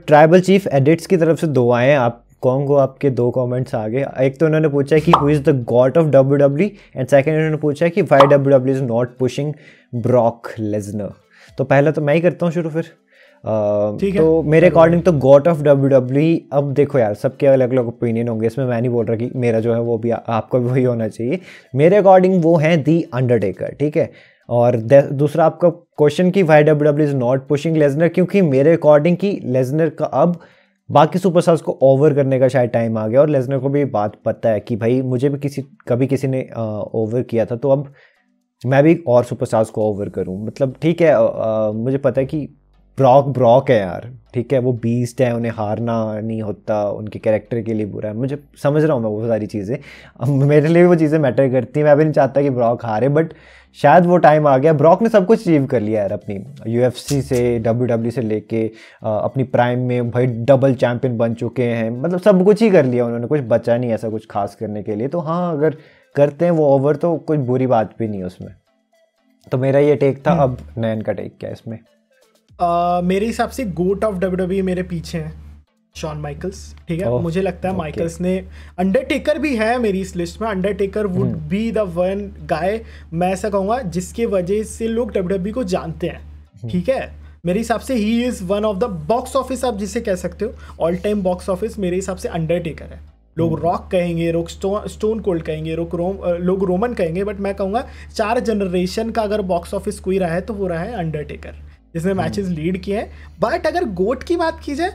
ट्राइबल चीफ एडिट्स की तरफ से 2 आए हैं, आप कौन को आपके 2 कमेंट्स आ गए। एक तो उन्होंने पूछा है कि who is the God of WWE, and second उन्होंने पूछा है कि why WWE is not pushing Brock Lesnar. तो पहले तो मैं ही करता हूँ शुरू फिर। तो मेरे अकॉर्डिंग तो गॉड ऑफ डब्ल्यूडब्ल्यूई, अब देखो यार सबके अलग अलग ओपिनियन होंगे, इसमें मैं नहीं बोल रहा कि मेरा जो है वो भी आपका भी वही होना चाहिए। मेरे अकॉर्डिंग वो है दी अंडरटेकर, ठीक है। और दूसरा आपका क्वेश्चन कि why WWE is not pushing Lesnar, क्योंकि मेरे अकॉर्डिंग कि लेसनर का अब बाकी सुपरस्टार्स को ओवर करने का शायद टाइम आ गया, और लेसनर को भी बात पता है कि भाई मुझे भी कभी किसी ने ओवर किया था, तो अब मैं भी और सुपरस्टार्स को ओवर करूं। मतलब ठीक है, मुझे पता है कि ब्रॉक ब्रॉक है यार, ठीक है, वो बीस्ट है, उन्हें हारना नहीं होता, उनके कैरेक्टर के लिए बुरा है, मुझे समझ रहा हूँ मैं वो सारी चीज़ें, अब मेरे लिए वो चीज़ें मैटर करती हैं, मैं भी नहीं चाहता कि ब्रॉक हारे, बट शायद वो टाइम आ गया। ब्रॉक ने सब कुछ अचीव कर लिया यार, अपनी UFC से WWE से लेके अपनी प्राइम में भाई डबल चैंपियन बन चुके हैं, मतलब सब कुछ ही कर लिया उन्होंने, कुछ बचा नहीं ऐसा कुछ खास करने के लिए। तो हाँ, अगर करते हैं वो ओवर तो कोई बुरी बात भी नहीं है उसमें। तो मेरा ये टेक था। अब नयन का टेक क्या है इसमें? मेरे हिसाब से गोट ऑफ WWE मेरे पीछे है शॉन माइकल्स, ठीक है। मुझे लगता है माइकल्स ने, अंडरटेकर भी है मेरी इस लिस्ट में, Undertaker would be the one guy, मैं ऐसा कहूँगा जिसके वजह से लोग WWE को जानते हैं, ठीक है। मेरे हिसाब से he is one of the box office, आप जिसे कह सकते हो ऑल टाइम बॉक्स ऑफिस, मेरे हिसाब से अंडरटेकर है। लोग रॉक कहेंगे, लोग स्टोन कोल्ड कहेंगे, लोग रोमन कहेंगे, बट मैं कहूँगा 4 जनरेशन का अगर बॉक्स ऑफिस कोई रहा है तो वो रहा है अंडरटेकर, जिसने मैचेस लीड किए हैं। बट अगर गोट की बात की जाए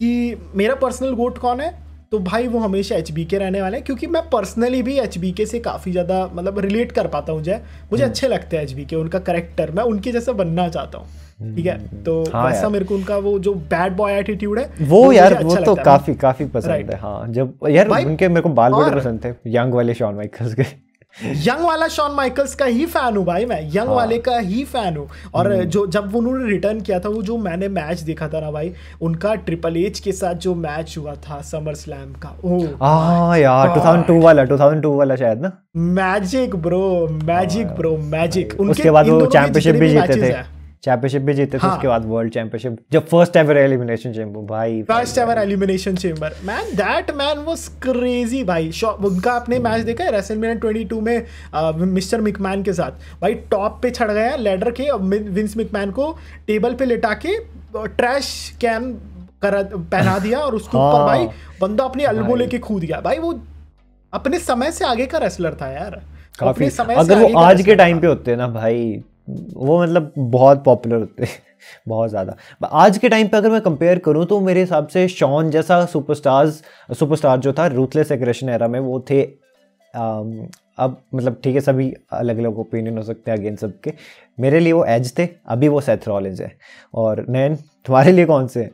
कि मेरा पर्सनल गोट कौन है, तो भाई वो हमेशा HBK रहने वाले हैं, क्योंकि मैं पर्सनली भी HBK से काफ़ी ज़्यादा मतलब रिलेट कर पाता हूँ। मुझे अच्छे लगते हैं HBK, उनका करेक्टर, मैं उनके जैसा बनना चाहता हूँ, ठीक है। तो वैसा मेरे को उनका वो जो बैड बॉय एटीट्यूड है वो यार वो तो काफी पसंद है। हाँ, जब यार उनके मेरे को बाल बड़े पसंद थे, यंग वाले शॉन माइकल्स के। यंग वाला शॉन माइकल्स का ही फैन हूँ भाई मैं, यंग वाले का ही फैन हूँ। और जो जब उन्होंने रिटर्न किया था, वो जो मैंने मैच देखा था ना भाई, उनका ट्रिपल एच के साथ जो मैच हुआ था समर स्लैम का, ओह यार 2002 वाला शायद ना, मैजिक ब्रो मैजिक। उसके बाद वो चैंपियनशिप भी जीते थे, उसके बाद वर्ल्ड चैंपियनशिप, जब first ever elimination chamber, man that man was crazy भाई। उनका आपने मैच देखा है रेसलमेनिया 22 में मिस्टर मिकमैन के साथ, भाई टॉप पे चढ़ गया लैडर के, विंस मिकमैन को टेबल पे लिटा के ट्रैश कैन पहना दिया और उसके ऊपर भाई बंदा अपनी अल्बो लेके कूद गया। भाई वो अपने समय से आगे का रेसलर था यार, काफी। अगर वो आज के टाइम पे होते ना भाई, वो मतलब बहुत पॉपुलर होते बहुत ज़्यादा। आज के टाइम पे अगर मैं कंपेयर करूं तो मेरे हिसाब से शॉन जैसा सुपरस्टार जो था रूथलेस एग्रेशन एरा में, वो थे। अब मतलब ठीक है, सभी अलग अलग ओपिनियन हो सकते हैं अगेंस्ट सबके। मेरे लिए वो एज थे, अभी वो सेथ रॉलिंस है। और नैन, तुम्हारे लिए कौन से हैं?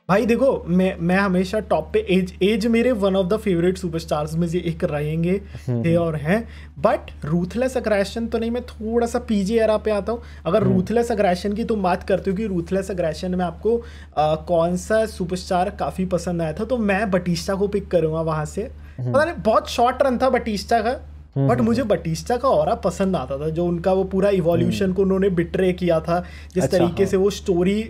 भाई देखो, मैं हमेशा टॉप पे एज मेरे one of the favourite superstars में से एक रहेंगे थे और हैं। बट रूथलेस अग्रेशन तो नहीं, मैं थोड़ा सा पीजी एरा पे आता हूँ। अगर रूथलेस अग्रेशन की तुम बात करते हो कि रूथलेस अग्रेशन में आपको कौन सा सुपरस्टार काफ़ी पसंद आया था, तो मैं बटिस्टा को पिक करूँगा वहाँ से। पता नहीं, बहुत शॉर्ट रन था बटिस्टा का, बट मुझे बटिस्टा का ऑरा पसंद आता था, जो उनका वो पूरा इवोल्यूशन को उन्होंने बिट्रे किया था, जिस तरीके से वो स्टोरी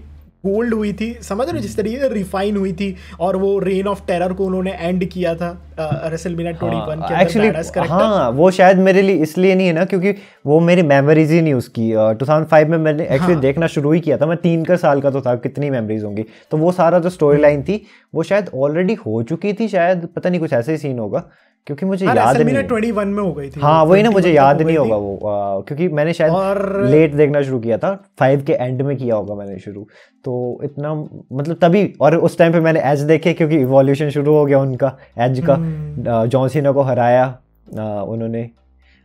गोल्ड हुई थी, समझ रहे हो, जिस तरीके से रिफाइन हुई थी, और वो रेन ऑफ टेरर को उन्होंने एंड किया था रेसलमेनिया 21 के अंदर। हाँ, वो शायद मेरे लिए इसलिए नहीं है ना, क्योंकि वो मेरी मेमोरीज ही नहीं उसकी। 2005 में मैंने एक्चुअली देखना शुरू ही किया था, मैं 3 साल का तो था, कितनी मेमोरीज होंगी। तो वो सारा जो स्टोरी लाइन थी वो शायद ऑलरेडी हो चुकी थी, शायद पता नहीं, कुछ ऐसे ही सीन होगा, क्योंकि मुझे याद नहीं है। 21 में हो गई थी। हाँ वही ना, मुझे याद नहीं होगा वो, क्योंकि मैंने शायद लेट देखना शुरू किया था, 5 के एंड में किया होगा मैंने शुरू, तो इतना मतलब तभी। और उस टाइम पे मैंने एज देखे, क्योंकि इवोल्यूशन शुरू हो गया उनका, एज का। जॉन सीना को हराया उन्होंने,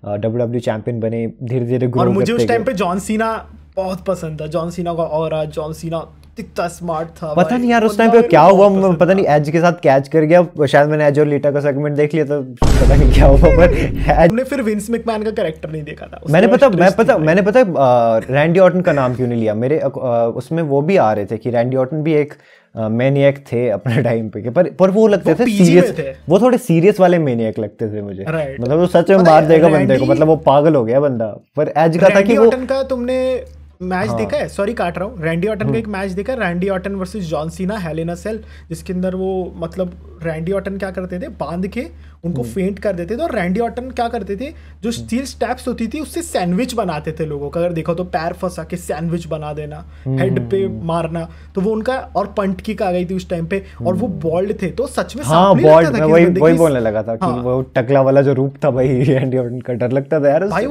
WWE चैंपियन बने, धीरे धीरे ग्रो। और मुझे उस टाइम पे जॉन सीना बहुत पसंद था, जॉन सीना का ऑरा, जॉन सीना कितना स्मार्ट था। पता नहीं यार उस टाइम पे क्या हुआ, पता नहीं, एज के साथ कैच कर गया शायद। मैंने एज और लीटा का सेगमेंट देख लिया, तो पता नहीं क्या हुआ, पर हमने फिर विंस मैकमैन का कैरेक्टर नहीं देखा था। मैंने पता रैंडी ऑर्टन का नाम क्यों नहीं लिया। मेरे उसमें वो भी आ रहे थे कि रैंडी ऑर्टन भी एक मैनियक थे अपने टाइम पे, पर वो लगते थे सीरियस, वो थोड़े सीरियस वाले मैनियक लगते थे मुझे, मतलब वो सच में मार देगा बंदे को, मतलब वो पागल हो गया बंदा। पर एज का था कि वो तुमने मैच देखा है, सॉरी काट रहा हूँ, रैंडी ऑर्टन का एक मैच देखा है, Randy Orton versus John Cena, Hell in a Cell, जिसके अंदर वो मतलब रैंडी ऑर्टन क्या करते थे, बांध के उनको फेंट कर देते थे, और रैंडी ऑर्टन क्या करते थे, जो स्टील स्टेप्स होती थी उससे सैंडविच बनाते थे लोगों का। अगर देखो तो पैर फंसा के सैंडविच बना देना, हेड पे मारना, तो वो उनका, और पंट किक आ गई थी उस टाइम पे, और वो बॉल्ड थे, तो सच में बॉल्ड, मैं वही बोलने लगा था कि वो टकला वाला जो रूप था भाई रैंडी ऑर्टन का, डर लगता था यार भाई।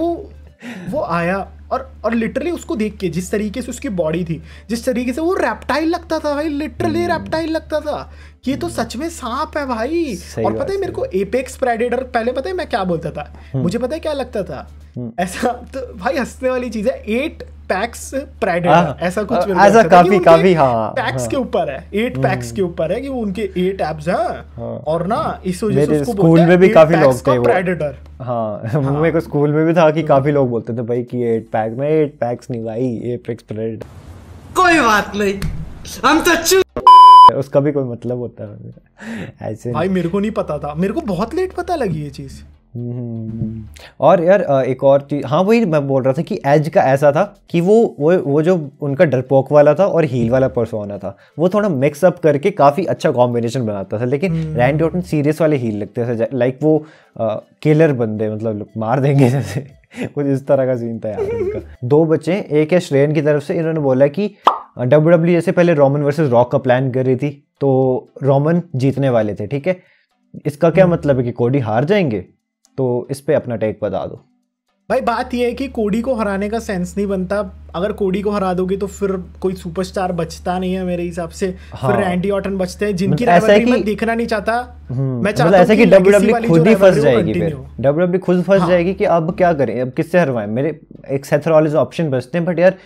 वो आया और लिटरली उसको देख के जिस तरीके से उसकी बॉडी थी, जिस तरीके से वो रेप्टाइल लगता था भाई, लिटरली रेप्टाइल लगता था कि ये तो सच में सांप है भाई। और पता है मेरे को एपेक्स प्रेडेटर पहले पता है मैं क्या बोलता था, मुझे पता है क्या लगता था ऐसा, तो भाई हंसने वाली चीज है 8 पैक्स प्रेडेटर, ऐसा कुछ ऐसा काफी हाँ पैक्स के ऊपर है, 8 पैक्स के ऊपर है कि वो उनके 8 एब्स हैं। और ना इस वजह से उसको स्कूल में भी काफी लोग थे वो प्रेडेटर। हाँ मेरे को स्कूल में भी था कि काफी लोग बोलते थे भाई कि 8 पैक में 8 पैक्स नहीं भाई, एपेक्स प्रेडेटर। कोई बात नहीं, हम तो उसका भी कोई मतलब होता है ऐसे भाई मेरे को नहीं पता था, मेरे को बहुत लेट पता लगी ये चीज। और यार एक और चीज, हाँ वही मैं बोल रहा था कि एज का ऐसा था कि वो जो उनका डरपोक वाला था और हील वाला पर्सोना था, वो थोड़ा मिक्स अप करके काफी अच्छा कॉम्बिनेशन बनाता था। लेकिन रैंडी ऑर्टन सीरियस वाले हील लगते थे, लाइक वो किलर बंदे, मतलब मार देंगे जैसे कुछ इस तरह का सीन था यार उनका। 2 बच्चे, एक है श्रेयन की तरफ से, इन्होंने बोला कि WWE जैसे पहले रोमन वर्सेस रॉक का प्लान कर रही थी, तो रोमन जीतने वाले थे, ठीक है। इसका क्या मतलब है कि कोडी हार जाएंगे? तो इस पे अपना टेक बता दो भाई। बात ये है कि कोडी को हराने का सेंस नहीं बनता, अगर कोडी को हरा दोगे तो फिर कोई सुपरस्टार बचता नहीं है मेरे हिसाब से। हाँ। फिर रैंडी ऑर्टन बचते हैं जिनकी ऐसा राइवलरी मैं कि देखना नहीं चाहता। मैं मतलब चाहता ऐसा कि WWE खुद ही फंस जाएगी, continue फिर WWE खुद फंस जाएगी कि अब क्या करें, अब किससे हरवाएं। मेरे एक सेथ रॉलिंस ऑप्शन बचते हैं, बट यार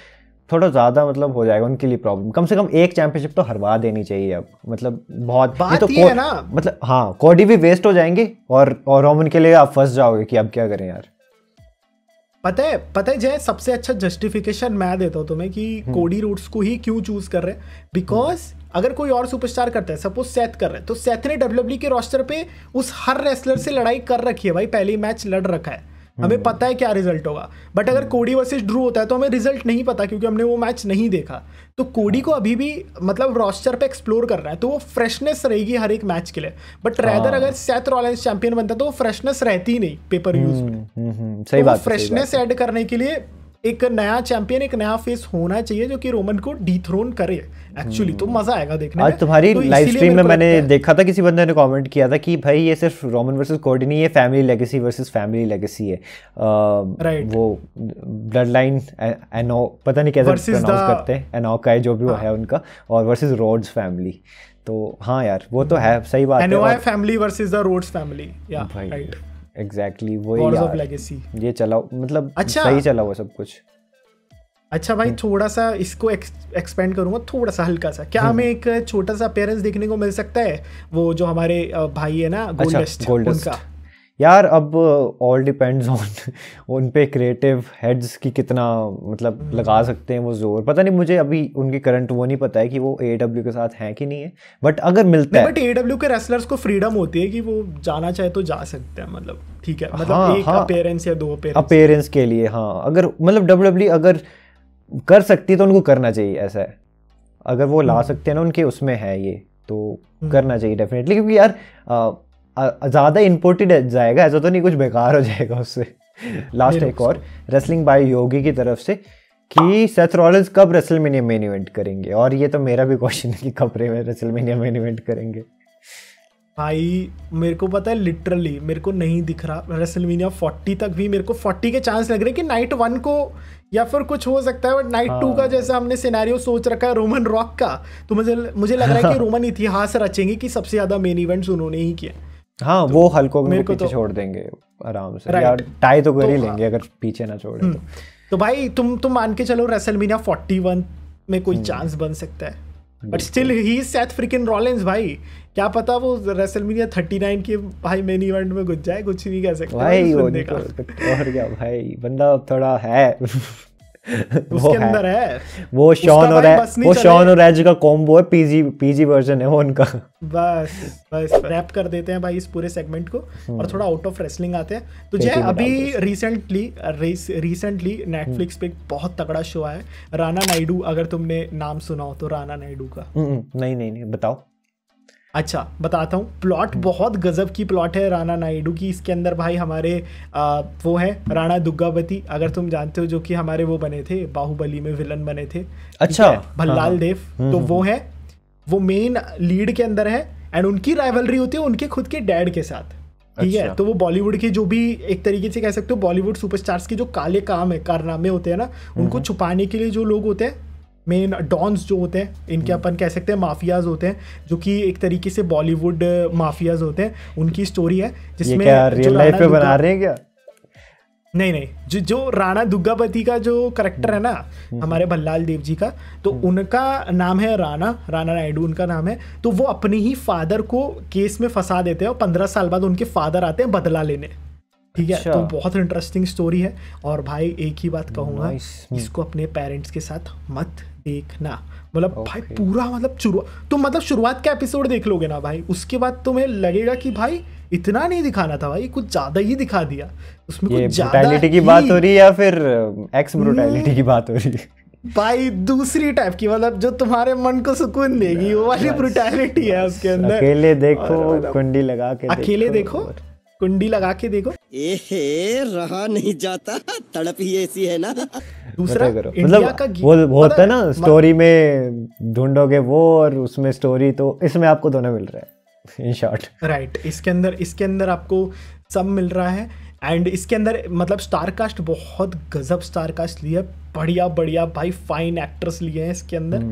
थोड़ा ज़्यादा मतलब हो जाएगा उनके लिए प्रॉब्लम। कम से कम एक चैंपियनशिप तो हरवा देनी चाहिए अब, मतलब बहुत बात तो ये है ना, मतलब हाँ कोडी भी वेस्ट हो जाएंगे और रोमन के लिए आप फंस जाओगे कि अब क्या करें यार। पता है जय, सबसे अच्छा जस्टिफिकेशन मैं देता हूँ तुम्हें कि कोडी रोड्स को ही क्यों चूज कर रहे हैं। बिकॉज अगर कोई और सुपरस्टार करता है, सपोज सेथ कर रहे हैं, तो सेथ ने WWE के रोस्टर पे उस हर रेसलर से लड़ाई कर रखी है भाई, पहली मैच लड़ रखा है, हमें पता है क्या रिजल्ट होगा। बट अगर कोडी वर्सेस ड्रू होता है तो हमें रिजल्ट नहीं पता क्योंकि हमने वो मैच नहीं देखा। तो कोडी को अभी भी मतलब रोस्टर पे एक्सप्लोर करना है, तो वो फ्रेशनेस रहेगी हर एक मैच के लिए। बट रैदर अगर सेथ रॉलिंस चैंपियन बनता तो वो फ्रेशनेस रहती ही नहीं पेपर यूज में। सही बात, फ्रेशनेस ऐड करने के लिए एक नया चैंपियन, एक नया फेस होना चाहिए जो कि रोमन को डिथ्रोन करे एक्चुअली, तो मजा आएगा देखने में। आज तुम्हारी तो लाइव स्ट्रीम में मैंने देखा था, किसी बंदे ने कमेंट किया था कि भाई ये सिर्फ रोमन वर्सेस कोडी नहीं, ये family legacy versus family legacy है। राइट, वो ब्लड लाइन एनो, पता नहीं कैसे प्रोनाउंस करते हैं, एनोकाई जो भी वो है उनका, और वर्सेस रोड्स फैमिली। तो हाँ यार वो तो है, सही बात है। Anoa'i family versus the Rhodes family, या राइट, एग्जैक्टली वही यार, ये चला मतलब अच्छा, सही चला वो सब कुछ। अच्छा भाई थोड़ा सा इसको एक्सपेंड करूंगा थोड़ा सा हल्का सा, क्या हमें एक छोटा सा अपीयरेंस देखने को मिल सकता है वो जो हमारे भाई है ना गोल्डस्ट, उनका? यार अब ऑल डिपेंड्स ऑन उन पे क्रिएटिव हेड्स की कितना मतलब लगा सकते हैं वो जोर। पता नहीं, मुझे अभी उनके करंट वो नहीं पता है कि वो AEW के साथ हैं कि नहीं है, बट अगर मिलता है, बट AEW के रेसलर्स को फ्रीडम होती है कि वो जाना चाहे तो जा सकते हैं, मतलब ठीक है, मतलब एक अपीयरेंस या 2 अपीयरेंस के लिए। हाँ अगर मतलब WWE अगर कर सकती है तो उनको करना चाहिए, ऐसा है। अगर वो ला सकते हैं ना, उनके उसमें है ये, तो करना चाहिए डेफिनेटली, क्योंकि यार ज़्यादा इम्पोर्टेड जाएगा, ऐसा तो नहीं कुछ बेकार हो जाएगा उससे। लास्ट एक और रेसलिंग बाय योगी की तरफ से कि सेथ रॉलिंस कब रेसलमेनिया मेन इवेंट करेंगे, और ये तो मेरा भी क्वेश्चन है कि कब रेसलमेनिया मेन इवेंट करेंगे। भाई मेरे को पता है लिटरली मेरे को नहीं दिख रहा रेसलमेनिया 40 तक भी, मेरे को 40 के चांस लग रहे हैं कि नाइट 1 को या फिर कुछ हो सकता है, बट नाइट 2 का जैसा हमने सिनेरियो सोच रखा है रोमन रॉक का, तो मुझे लग रहा है कि रोमन इतिहास रचेंगे कि सबसे ज्यादा मेन इवेंट्स उन्होंने ही किए। हाँ तो वो हल्को को पीछे छोड़ देंगे आराम से, यार टाई तो कर ही लेंगे अगर पीछे ना छोड़े तो भाई तुम मान के चलो रेसलमेनिया 41 में कोई चांस बन सकता है, but still he is Seth freaking Rollins भाई, क्या पता वो रेसलमेनिया 39 के भाई मेन इवेंट में घुस जाए, कुछ नहीं कह सकते भाई और क्या भाई, बंदा थोड़ा है उसके अंदर है वो शॉन और एज का कॉम्बो है, पीजी वर्जन है वो उनका। बस रैप कर देते हैं भाई इस पूरे सेगमेंट को और थोड़ा आउट ऑफ रेसलिंग आते हैं। तो जय अभी रिसेंटली नेटफ्लिक्स पे एक बहुत तगड़ा शो है राणा नायडू, अगर तुमने नाम सुना हो तो राणा नायडू का। नहीं बताओ। अच्छा बताता हूँ, प्लॉट बहुत गजब की प्लॉट है राणा नायडू की। इसके अंदर भाई हमारे वो है राणा दुग्गावती, अगर तुम जानते हो, जो कि हमारे वो बने थे बाहुबली में विलन बने थे। अच्छा भल्लाल देव, तो वो है, वो मेन लीड के अंदर है, एंड उनकी राइवलरी होती है उनके खुद के डैड के साथ। ठीक है। अच्छा। तो वो बॉलीवुड के जो भी एक तरीके से कह सकते हो बॉलीवुड सुपरस्टार्स के जो काले काम है, कारनामे होते हैं ना, उनको छुपाने के लिए जो लोग होते हैं, मेन डॉन्स जो होते हैं, इनके अपन कह सकते हैं माफियाज होते हैं, जो कि एक तरीके से बॉलीवुड माफियाज होते हैं, उनकी स्टोरी है ये जिसमें क्या रियल जो लाइफ राणा पे बना दुग्गा- रहे हैं क्या? नहीं, जो राणा दुग्गापति का जो करेक्टर है ना, हमारे भल्लाल देव जी का, तो उनका नाम है राणा नायडू उनका नाम है। तो वो अपने ही फादर को केस में फंसा देते हैं और 15 साल बाद उनके फादर आते हैं बदला लेने। ठीक है। अच्छा। तो बहुत इंटरेस्टिंग स्टोरी है। और भाई एक ही बात कहूंगा, Nice. इसको अपने पेरेंट्स के साथ मत देखना। मतलब भाई पूरा मतलब तुम मतलब शुरुआत का एपिसोड देख लोगे ना भाई, उसके बाद तुम्हें लगेगा कि भाई इतना नहीं दिखाना था भाई, कुछ ज्यादा ही दिखा दिया उसमें, ये कुछ ज्यादा ब्रुटैलिटी की बात हो रही है या फिर एक्स ब्रुटैलिटी की बात हो रही है? भाई दूसरी टाइप की, मतलब जो तुम्हारे मन को सुकून देगी वो वाली ब्रुटैलिटी है उसके अंदर। अकेले देखो, और मतलब कुंडी लगा के अकेले देखो, कुंडी लगा के देखो। एहे रहा नहीं जाता, तड़प ही ऐसी है ना। दूसरा करो इंडिया का मतलब वो होता है ना, स्टोरी में ढूंढोगे वो और उसमें स्टोरी, तो इसमें आपको दोनों मिल रहा है इन शॉर्ट। राइट, इसके अंदर आपको सब मिल रहा है। एंड इसके अंदर मतलब स्टार कास्ट बहुत गजब स्टार कास्ट लिया, बढ़िया भाई, फाइन एक्टर्स लिए हैं इसके अंदर।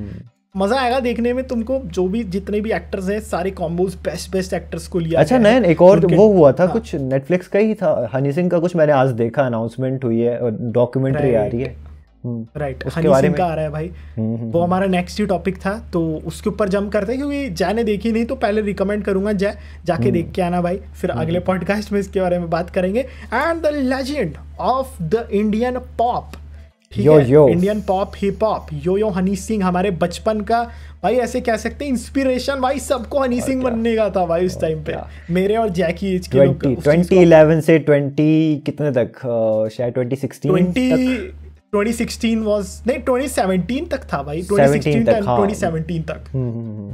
मजा आएगा देखने में तुमको, जो भी जितने भी एक्टर्स हैं सारे कॉम्बोज बेस्ट एक्टर्स को लिया। अच्छा नयन, एक और वो हुआ था कुछ नेटफ्लिक्स का ही था, हनी सिंह का कुछ मैंने आज देखा, अनाउंसमेंट हुई है और डॉक्यूमेंट्री आ रही है। राइट, उसके हनी बारे सिंह में का आ रहा है भाई। वो हमारा नेक्स्ट ही टॉपिक था, तो उसके ऊपर जंप करते हैं, क्योंकि जय ने देखी नहीं तो पहले रिकमेंड करूंगा जय जाके देख के आना भाई, फिर अगले पॉडकास्ट में इसके बारे में बात करेंगे। And the legend of the Indian pop, ठीक है, इंडियन पॉप हिप हॉप, यो हनी सिंह, हमारे बचपन का भाई, ऐसे कह सकते हैं इंस्पिरेशन भाई, सबको हनी सिंह बनने का था भाई उस टाइम पे, मेरे और जैकी एज के लोग। 2011 से 20 कितने तक, शायद 2016 2016 was नहीं 2017 तक था भाई, 2016 तक, हाँ। 2017 तक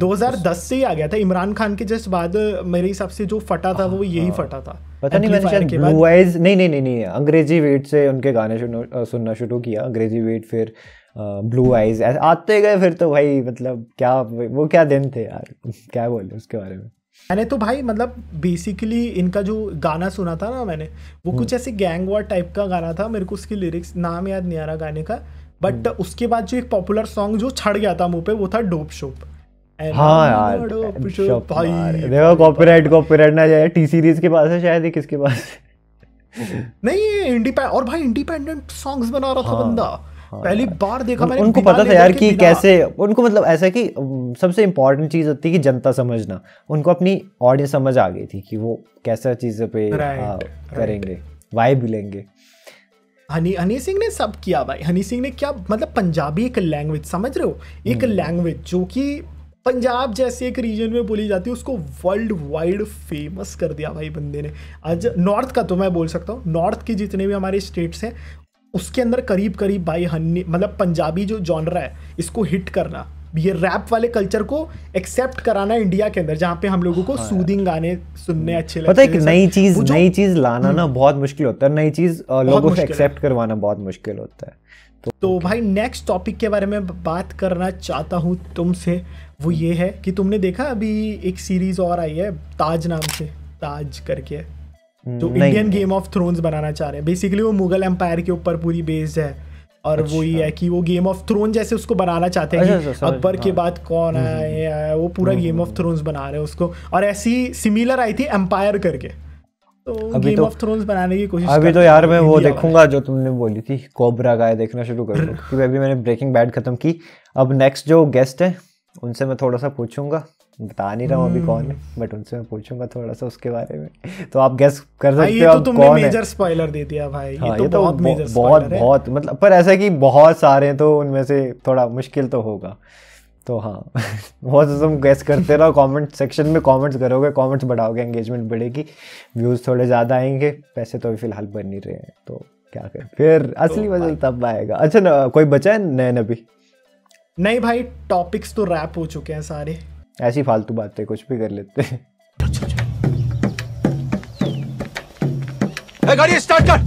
2010 से ही आ गया था। इमरान खान के जस्ट बाद मेरे हिसाब से जो फटा था वो यही फटा था। पता नहीं, मैंने शायद ब्लू आइज नहीं अंग्रेजी वीट से उनके गाने सुनना शुरू किया, अंग्रेजी वीट, फिर ब्लू आइज आते गए, फिर तो भाई मतलब क्या वो क्या दिन थे यार, क्या बोले उसके बारे में। मैंने तो भाई मतलब बेसिकली इनका जो गाना सुना था ना मैंने, वो कुछ ऐसे गैंग वॉर टाइप का गाना था, मेरे को उसकी लिरिक्स नाम याद नहीं आ रहा गाने का, बट उसके बाद जो एक पॉपुलर सॉन्ग जो छड़ गया था मुंह पे वो था डोप शोप। हाँ यार, देखो कॉपीराइट ना जाए, टी सीरीज के पास है शायद, किसके पास नहीं, और भाई इंडिपेंडेंट सॉन्ग्स बना रहा था बंदा, पहली बार देखा मैंने। उनको पता था यार कि कैसे, उनको मतलब ऐसा कि सबसे इम्पोर्टेंट चीज होती है कि जनता समझना, उनको अपनी ऑडियंस समझ आ गई थी कि वो कैसा चीज़ों पे करेंगे, वाइब लेंगे। हनी सिंह ने सब किया भाई, हनी सिंह ने क्या मतलब, पंजाबी एक लैंग्वेज, समझ रहे हो, एक लैंग्वेज जो कि पंजाब जैसे एक रीजन में बोली जाती है, उसको वर्ल्ड वाइड फेमस कर दिया भाई बंदे ने। आज नॉर्थ का तो मैं बोल सकता हूँ, नॉर्थ के जितने भी हमारे स्टेट्स हैं उसके अंदर करीब भाई हनी मतलब पंजाबी जो जॉनरा है इसको हिट करना, ये रैप वाले कल्चर को एक्सेप्ट कराना इंडिया के अंदर, जहाँ पे हम लोगों को सूदिंग गाने सुनने अच्छे लगते हैं। पता है कि नई चीज लाना ना बहुत मुश्किल होता है, नई चीज लोगों से एक्सेप्ट करवाना बहुत मुश्किल होता है। तो भाई नेक्स्ट टॉपिक के बारे में बात करना चाहता हूँ तुमसे, वो ये है कि तुमने देखा अभी एक सीरीज और आई है ताज नाम से, ताज करके, जो इंडियन गेम ऑफ थ्रोन्स बनाना चाह रहे हैं। बेसिकली वो मुगल एम्पायर के ऊपर पूरी बेस्ड है, और वो ही है कि वो गेम ऑफ थ्रोन जैसे उसको बनाना चाहते हैं कि अकबर के बाद कौन आया, वो पूरा गेम ऑफ थ्रोन्स बना रहे हैं उसको। और ऐसी सिमिलर आई थी एम्पायर करके, तो गेम ऑफ थ्रोन्स बनाने की कोशिश अभी तो यार मैं वो देखूंगा जो तुमने बोली थी, कोबरा काय देखना शुरू कर दूं, क्योंकि अभी मैंने ब्रेकिंग बैड खत्म की। अब नेक्स्ट जो गेस्ट है उनसे मैं थोड़ा सा पूछूंगा, बता नहीं रहा हूँ अभी कौन है, बट उनसे मैं पूछूंगा थोड़ा सा उसके बारे में, तो आप गेस कर सकते हो। तो तुमने मेजर स्पॉइलर दे दिया भाई, हाँ, ये तो बहुत मेजर स्पॉइलर है। बहुत मतलब, पर ऐसा कि बहुत सारे हैं तो उनमें से थोड़ा मुश्किल तो होगा। तो हाँ बहुत तुम गेस करते रहो, कमेंट सेक्शन में कमेंट्स करोगे, कमेंट्स बढ़ाओगे, एंगेजमेंट बढ़ेगी, व्यूज़ थोड़े ज़्यादा आएंगे, पैसे तो अभी फिलहाल बन नहीं रहे हैं, तो क्या करें, फिर असली मजा तब आएगा। अच्छा कोई बचा है नए अभी? नहीं भाई, टॉपिक्स तो रैप हो चुके हैं सारे, ऐसी फालतू बातें कुछ भी कर लेते हैं। गाड़ी स्टार्ट कर।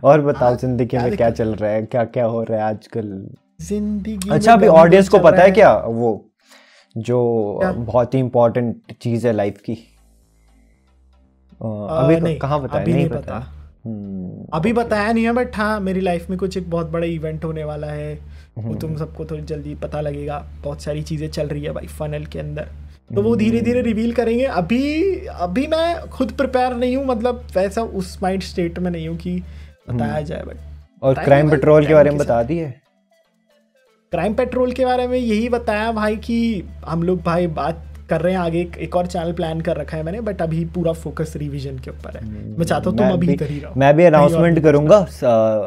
और बताओ जिंदगी में क्या चल रहा है, क्या क्या हो रहा है आजकल जिंदगी। अच्छा अभी ऑडियंस को पता है क्या, वो जो बहुत ही इम्पोर्टेंट चीज़ है लाइफ की। अभी नहीं, कहाँ बताया? अभी नहीं नहीं पता। अभी बताया नहीं है, बट हाँ मेरी लाइफ में कुछ एक बहुत बड़ा इवेंट होने वाला है, वो तुम सबको थोड़ी जल्दी पता लगेगा। बहुत सारी चीज़ें चल रही है भाई फनल के अंदर, तो वो धीरे धीरे रिवील करेंगे। अभी मैं खुद प्रिपेयर नहीं हूँ, मतलब वैसा उस माइंड स्टेट में नहीं हूँ कि बताया जाए। बट और क्राइम पेट्रोल के बारे में बता दिए? क्राइम पेट्रोल के बारे में यही बताया भाई कि हम लोग भाई बात कर रहे हैं आगे, एक और चैनल प्लान कर रखा है मैंने, बट अभी पूरा फोकस रिवीजन के ऊपर है। मैं चाहता हूँ तुम अभी इधर ही रहो। मैं भी अनाउंसमेंट करूंगा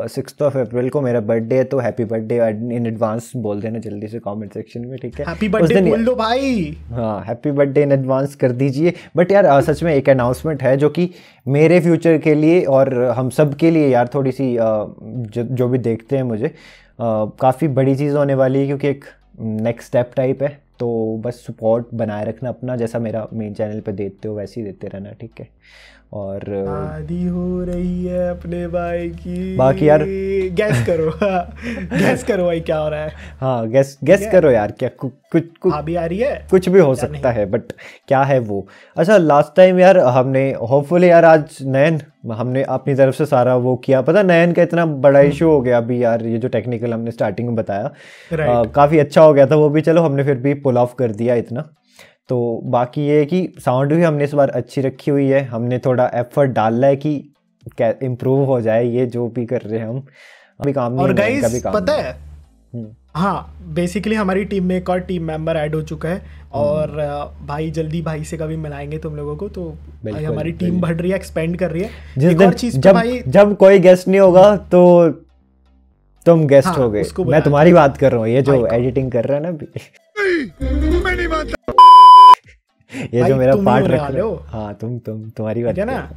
6 अप्रैल को, मेरा बर्थडे है, तो हैप्पी बर्थडे इन एडवांस बोल देना जल्दी से कमेंट सेक्शन में, ठीक है? हैप्पी बर्थडे बोल दो भाई। हाँ, हैप्पी बर्थडे इन एडवांस कर दीजिए। बट यार सच में एक अनाउंसमेंट है जो कि मेरे फ्यूचर के लिए और हम सब के लिए यार थोड़ी सी जो भी देखते हैं मुझे काफ़ी बड़ी चीज़ होने वाली है, क्योंकि एक नेक्स्ट स्टेप टाइप है। तो बस सपोर्ट बनाए रखना अपना, जैसा मेरा मेन चैनल पे देते हो वैसे ही देते रहना, ठीक है? और शादी हो रही है अपने भाई की। बाकी यार गैस करो गैस करो भाई क्या हो रहा है। हाँ, गैस करो यार, क्या कुछ अभी आ रही है, कुछ भी हो सकता है, बट क्या है वो। अच्छा, लास्ट टाइम यार हमने होपफुली यार आज नयन हमने अपनी तरफ से सारा वो किया। पता नयन का इतना बड़ा इशू हो गया अभी यार, ये जो टेक्निकल हमने स्टार्टिंग में बताया काफ़ी अच्छा हो गया था वो भी, चलो हमने फिर भी पुल ऑफ कर दिया इतना। तो बाकी ये है कि साउंड भी हमने इस बार अच्छी रखी हुई है, हमने थोड़ा एफर्ट डाला है कि क्या इम्प्रूव हो जाए ये जो भी कर रहे हैं हम। अभी काम नहीं, और गाइस पता है हाँ बेसिकली हमारी टीम में एक और टीम मेंबर ऐड हो चुका है, और भाई जल्दी भाई से कभी मिलाएंगे तुम लोगों को। तो भाई हमारी टीम बढ़ रही है, एक्सपेंड कर रही है। जिस एक और चीज पे भाई, जब कोई गेस्ट नहीं होगा तो तुम गेस्ट हो गए। मैं तुम्हारी बात कर रहा हूँ, ये जो एडिटिंग कर रहा है ना अभी मैं नहीं मानता। ये जो मेरा पार्ट रख रहे हो, हाँ तुम्हारी बात है ना,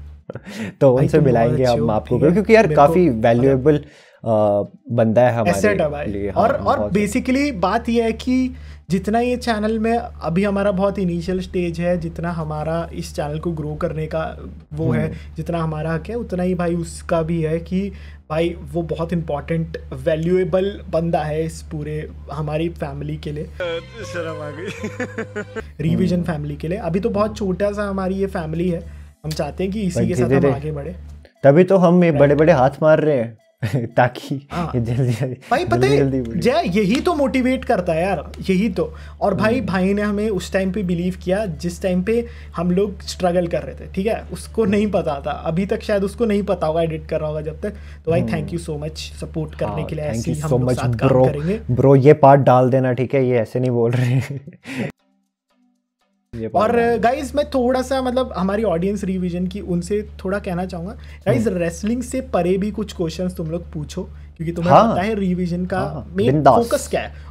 तो उनसे मिलाएंगे हम आपको, क्योंकि यार काफी वैल्यूएबल बंदा है हमारे लिए। और बेसिकली बात यह है कि जितना ये चैनल में अभी हमारा बहुत इनिशियल स्टेज है, जितना हमारा इस चैनल को ग्रो करने का वो है, जितना हमारा हक है, उतना ही भाई उसका भी है कि भाई वो बहुत इंपॉर्टेंट वैल्यूएबल बंदा है इस पूरे हमारी फैमिली के लिए। शर्म आ गई। रिवीजन फैमिली के लिए अभी तो बहुत छोटा सा हमारी ये फैमिली है, हम चाहते हैं कि इसी के साथ हम आगे बढ़े। तभी तो हम बड़े बड़े हाथ मार रहे हैं ताकि जल्दी भाई पता है जय, यही तो मोटिवेट करता है यार, यही तो। और भाई ने हमें उस टाइम पे बिलीव किया जिस टाइम पे हम लोग स्ट्रगल कर रहे थे, ठीक है? उसको नहीं पता था, अभी तक शायद उसको नहीं पता होगा, एडिट कर रहा होगा जब तक। तो भाई thank you so much support करने के लिए, ऐसे ही हम लोग साथ काम करेंगे। ब्रो ये पार्ट डाल देना, ठीक है? ये ऐसे नहीं बोल रहे हैं। और गाइज मैं थोड़ा सा मतलब हमारी ऑडियंस रिवीजन की उनसे थोड़ा कहना चाहूंगा, गाइज रेसलिंग से परे भी कुछ क्वेश्चंस तुम लोग पूछो, क्योंकि तुम्हें पता है रिवीजन का मेन फोकस क्या है।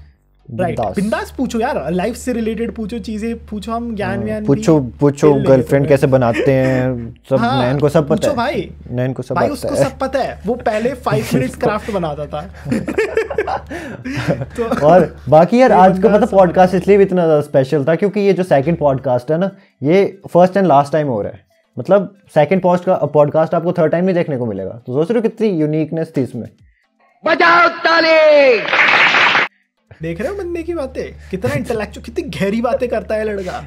राइट, बिंदास पूछो यार, लाइफ से रिलेटेड पूछो, चीजें पूछो, हम ज्ञान व्यान पूछो गर्लफ्रेंड कैसे बनाते हैं सब। नैन को सब पता है भाई, नैन को सब भाई उसको सब पता है, वो पहले 5 मिनट्स क्राफ्ट बनाता था। और बाकी यार आज का पता पॉडकास्ट इसलिए भी इतना ज्यादा स्पेशल था क्योंकि ये जो सेकंड पॉडकास्ट है ना, ये फर्स्ट एंड लास्ट टाइम हो रहा है। मतलब सेकंड पॉडकास्ट आपको थर्ड टाइम नहीं देखने को मिलेगा। तो सोच रहे हो कितनी यूनिकनेस थी इसमें। बजाओ ताली। देख रहे हो बंदे की बातें, कितना इंटेलेक्चुअल, कितनी गहरी बातें करता है लड़का।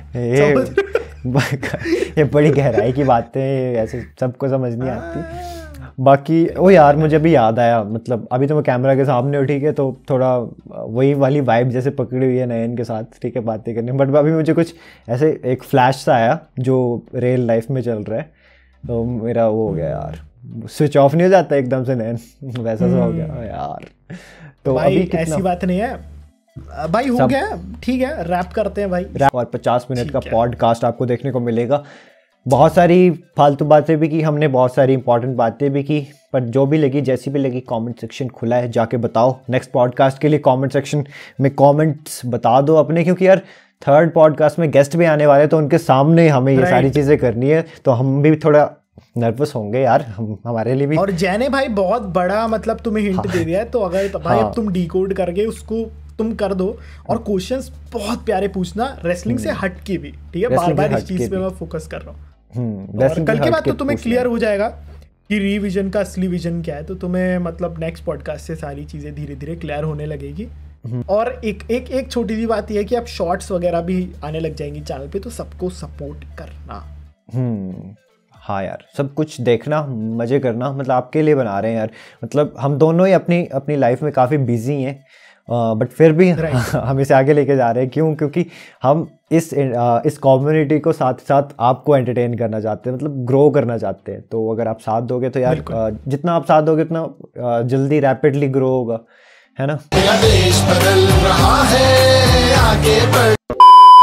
ये बड़ी गहराई की बातें ऐसे सबको समझ नहीं आती। बाकी ओ यार मुझे भी याद आया, मतलब अभी तो मैं कैमरा के सामने हूँ, ठीक है? तो थोड़ा वही वाली वाइब जैसे पकड़ी हुई है नयन के साथ, ठीक है, बातें करने। बट अभी मुझे कुछ ऐसे एक फ्लैश सा आया जो रियल लाइफ में चल रहा है, तो मेरा वो हो गया यार, स्विच ऑफ नहीं हो जाता एकदम से नयन, वैसा सा हो गया यार। तो भाई अभी ऐसी बात नहीं है भाई, हो गया, ठीक है, रैप करते हैं भाई। और 50 मिनट का पॉडकास्ट आपको देखने को मिलेगा। बहुत सारी फालतू बातें भी की हमने, बहुत सारी इंपॉर्टेंट बातें भी की, पर जो भी लगी जैसी भी लगी कमेंट सेक्शन खुला है, जाके बताओ। नेक्स्ट पॉडकास्ट के लिए कमेंट सेक्शन में कमेंट्स बता दो अपने, क्योंकि यार थर्ड पॉडकास्ट में गेस्ट भी आने वाले, तो उनके सामने हमें ये सारी चीज़ें करनी है, तो हम भी थोड़ा नर्वस होंगे यार, हमारे लिए भी। और जैने भाई बहुत बड़ा मतलब तुम्हें हिंट दे दिया है, तो अगर भाई अब तुम डिकोड करके उसको तुम कर दो, और क्वेश्चंस बहुत प्यारे पूछना, रेसलिंग से हट के भी, ठीक है? बार बार इस चीज पे मैं फोकस कर रहा हूँ। और कल के बाद तो तुम्हें क्लियर हो जाएगा कि रिविजन का असली विजन क्या है, तो तुम्हें मतलब नेक्स्ट पॉडकास्ट से सारी चीजें धीरे धीरे क्लियर होने लगेगी। और एक छोटी सी बात यह है कि अब शॉर्ट्स वगैरह भी आने लग जाएंगी चैनल पे, तो सबको सपोर्ट करना। हाँ यार, सब कुछ देखना, मज़े करना, मतलब आपके लिए बना रहे हैं यार। मतलब हम दोनों ही अपनी लाइफ में काफ़ी बिजी हैं, बट फिर भी हम इसे आगे लेके जा रहे हैं। क्यों? क्योंकि हम इस कम्युनिटी को साथ साथ आपको एंटरटेन करना चाहते हैं, मतलब ग्रो करना चाहते हैं। तो अगर आप साथ दोगे तो यार जितना आप साथ दोगे उतना जल्दी रैपिडली ग्रो होगा, है ना।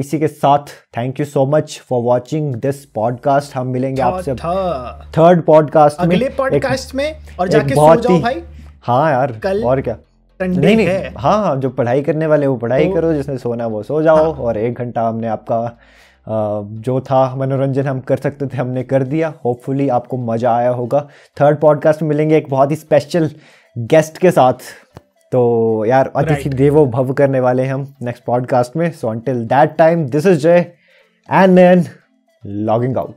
इसी के साथ thank you so much for watching this podcast. हम मिलेंगे आपसे थर्ड पॉडकास्ट में, अगले पॉडकास्ट में। और जाके सो जाओ भाई। हाँ यार, कल और क्या, नहीं हाँ, जो पढ़ाई करने वाले वो पढ़ाई करो, जिसने सोना वो सो जाओ। और 1 घंटा हमने आपका जो था मनोरंजन हम कर सकते थे हमने कर दिया। होपफुली आपको मज़ा आया होगा। थर्ड पॉडकास्ट में मिलेंगे एक बहुत ही स्पेशल गेस्ट के साथ। तो यार अतिथि देवो भव करने वाले हैं हम नेक्स्ट पॉडकास्ट में। So until that time, this is जय एंड लॉगिंग आउट।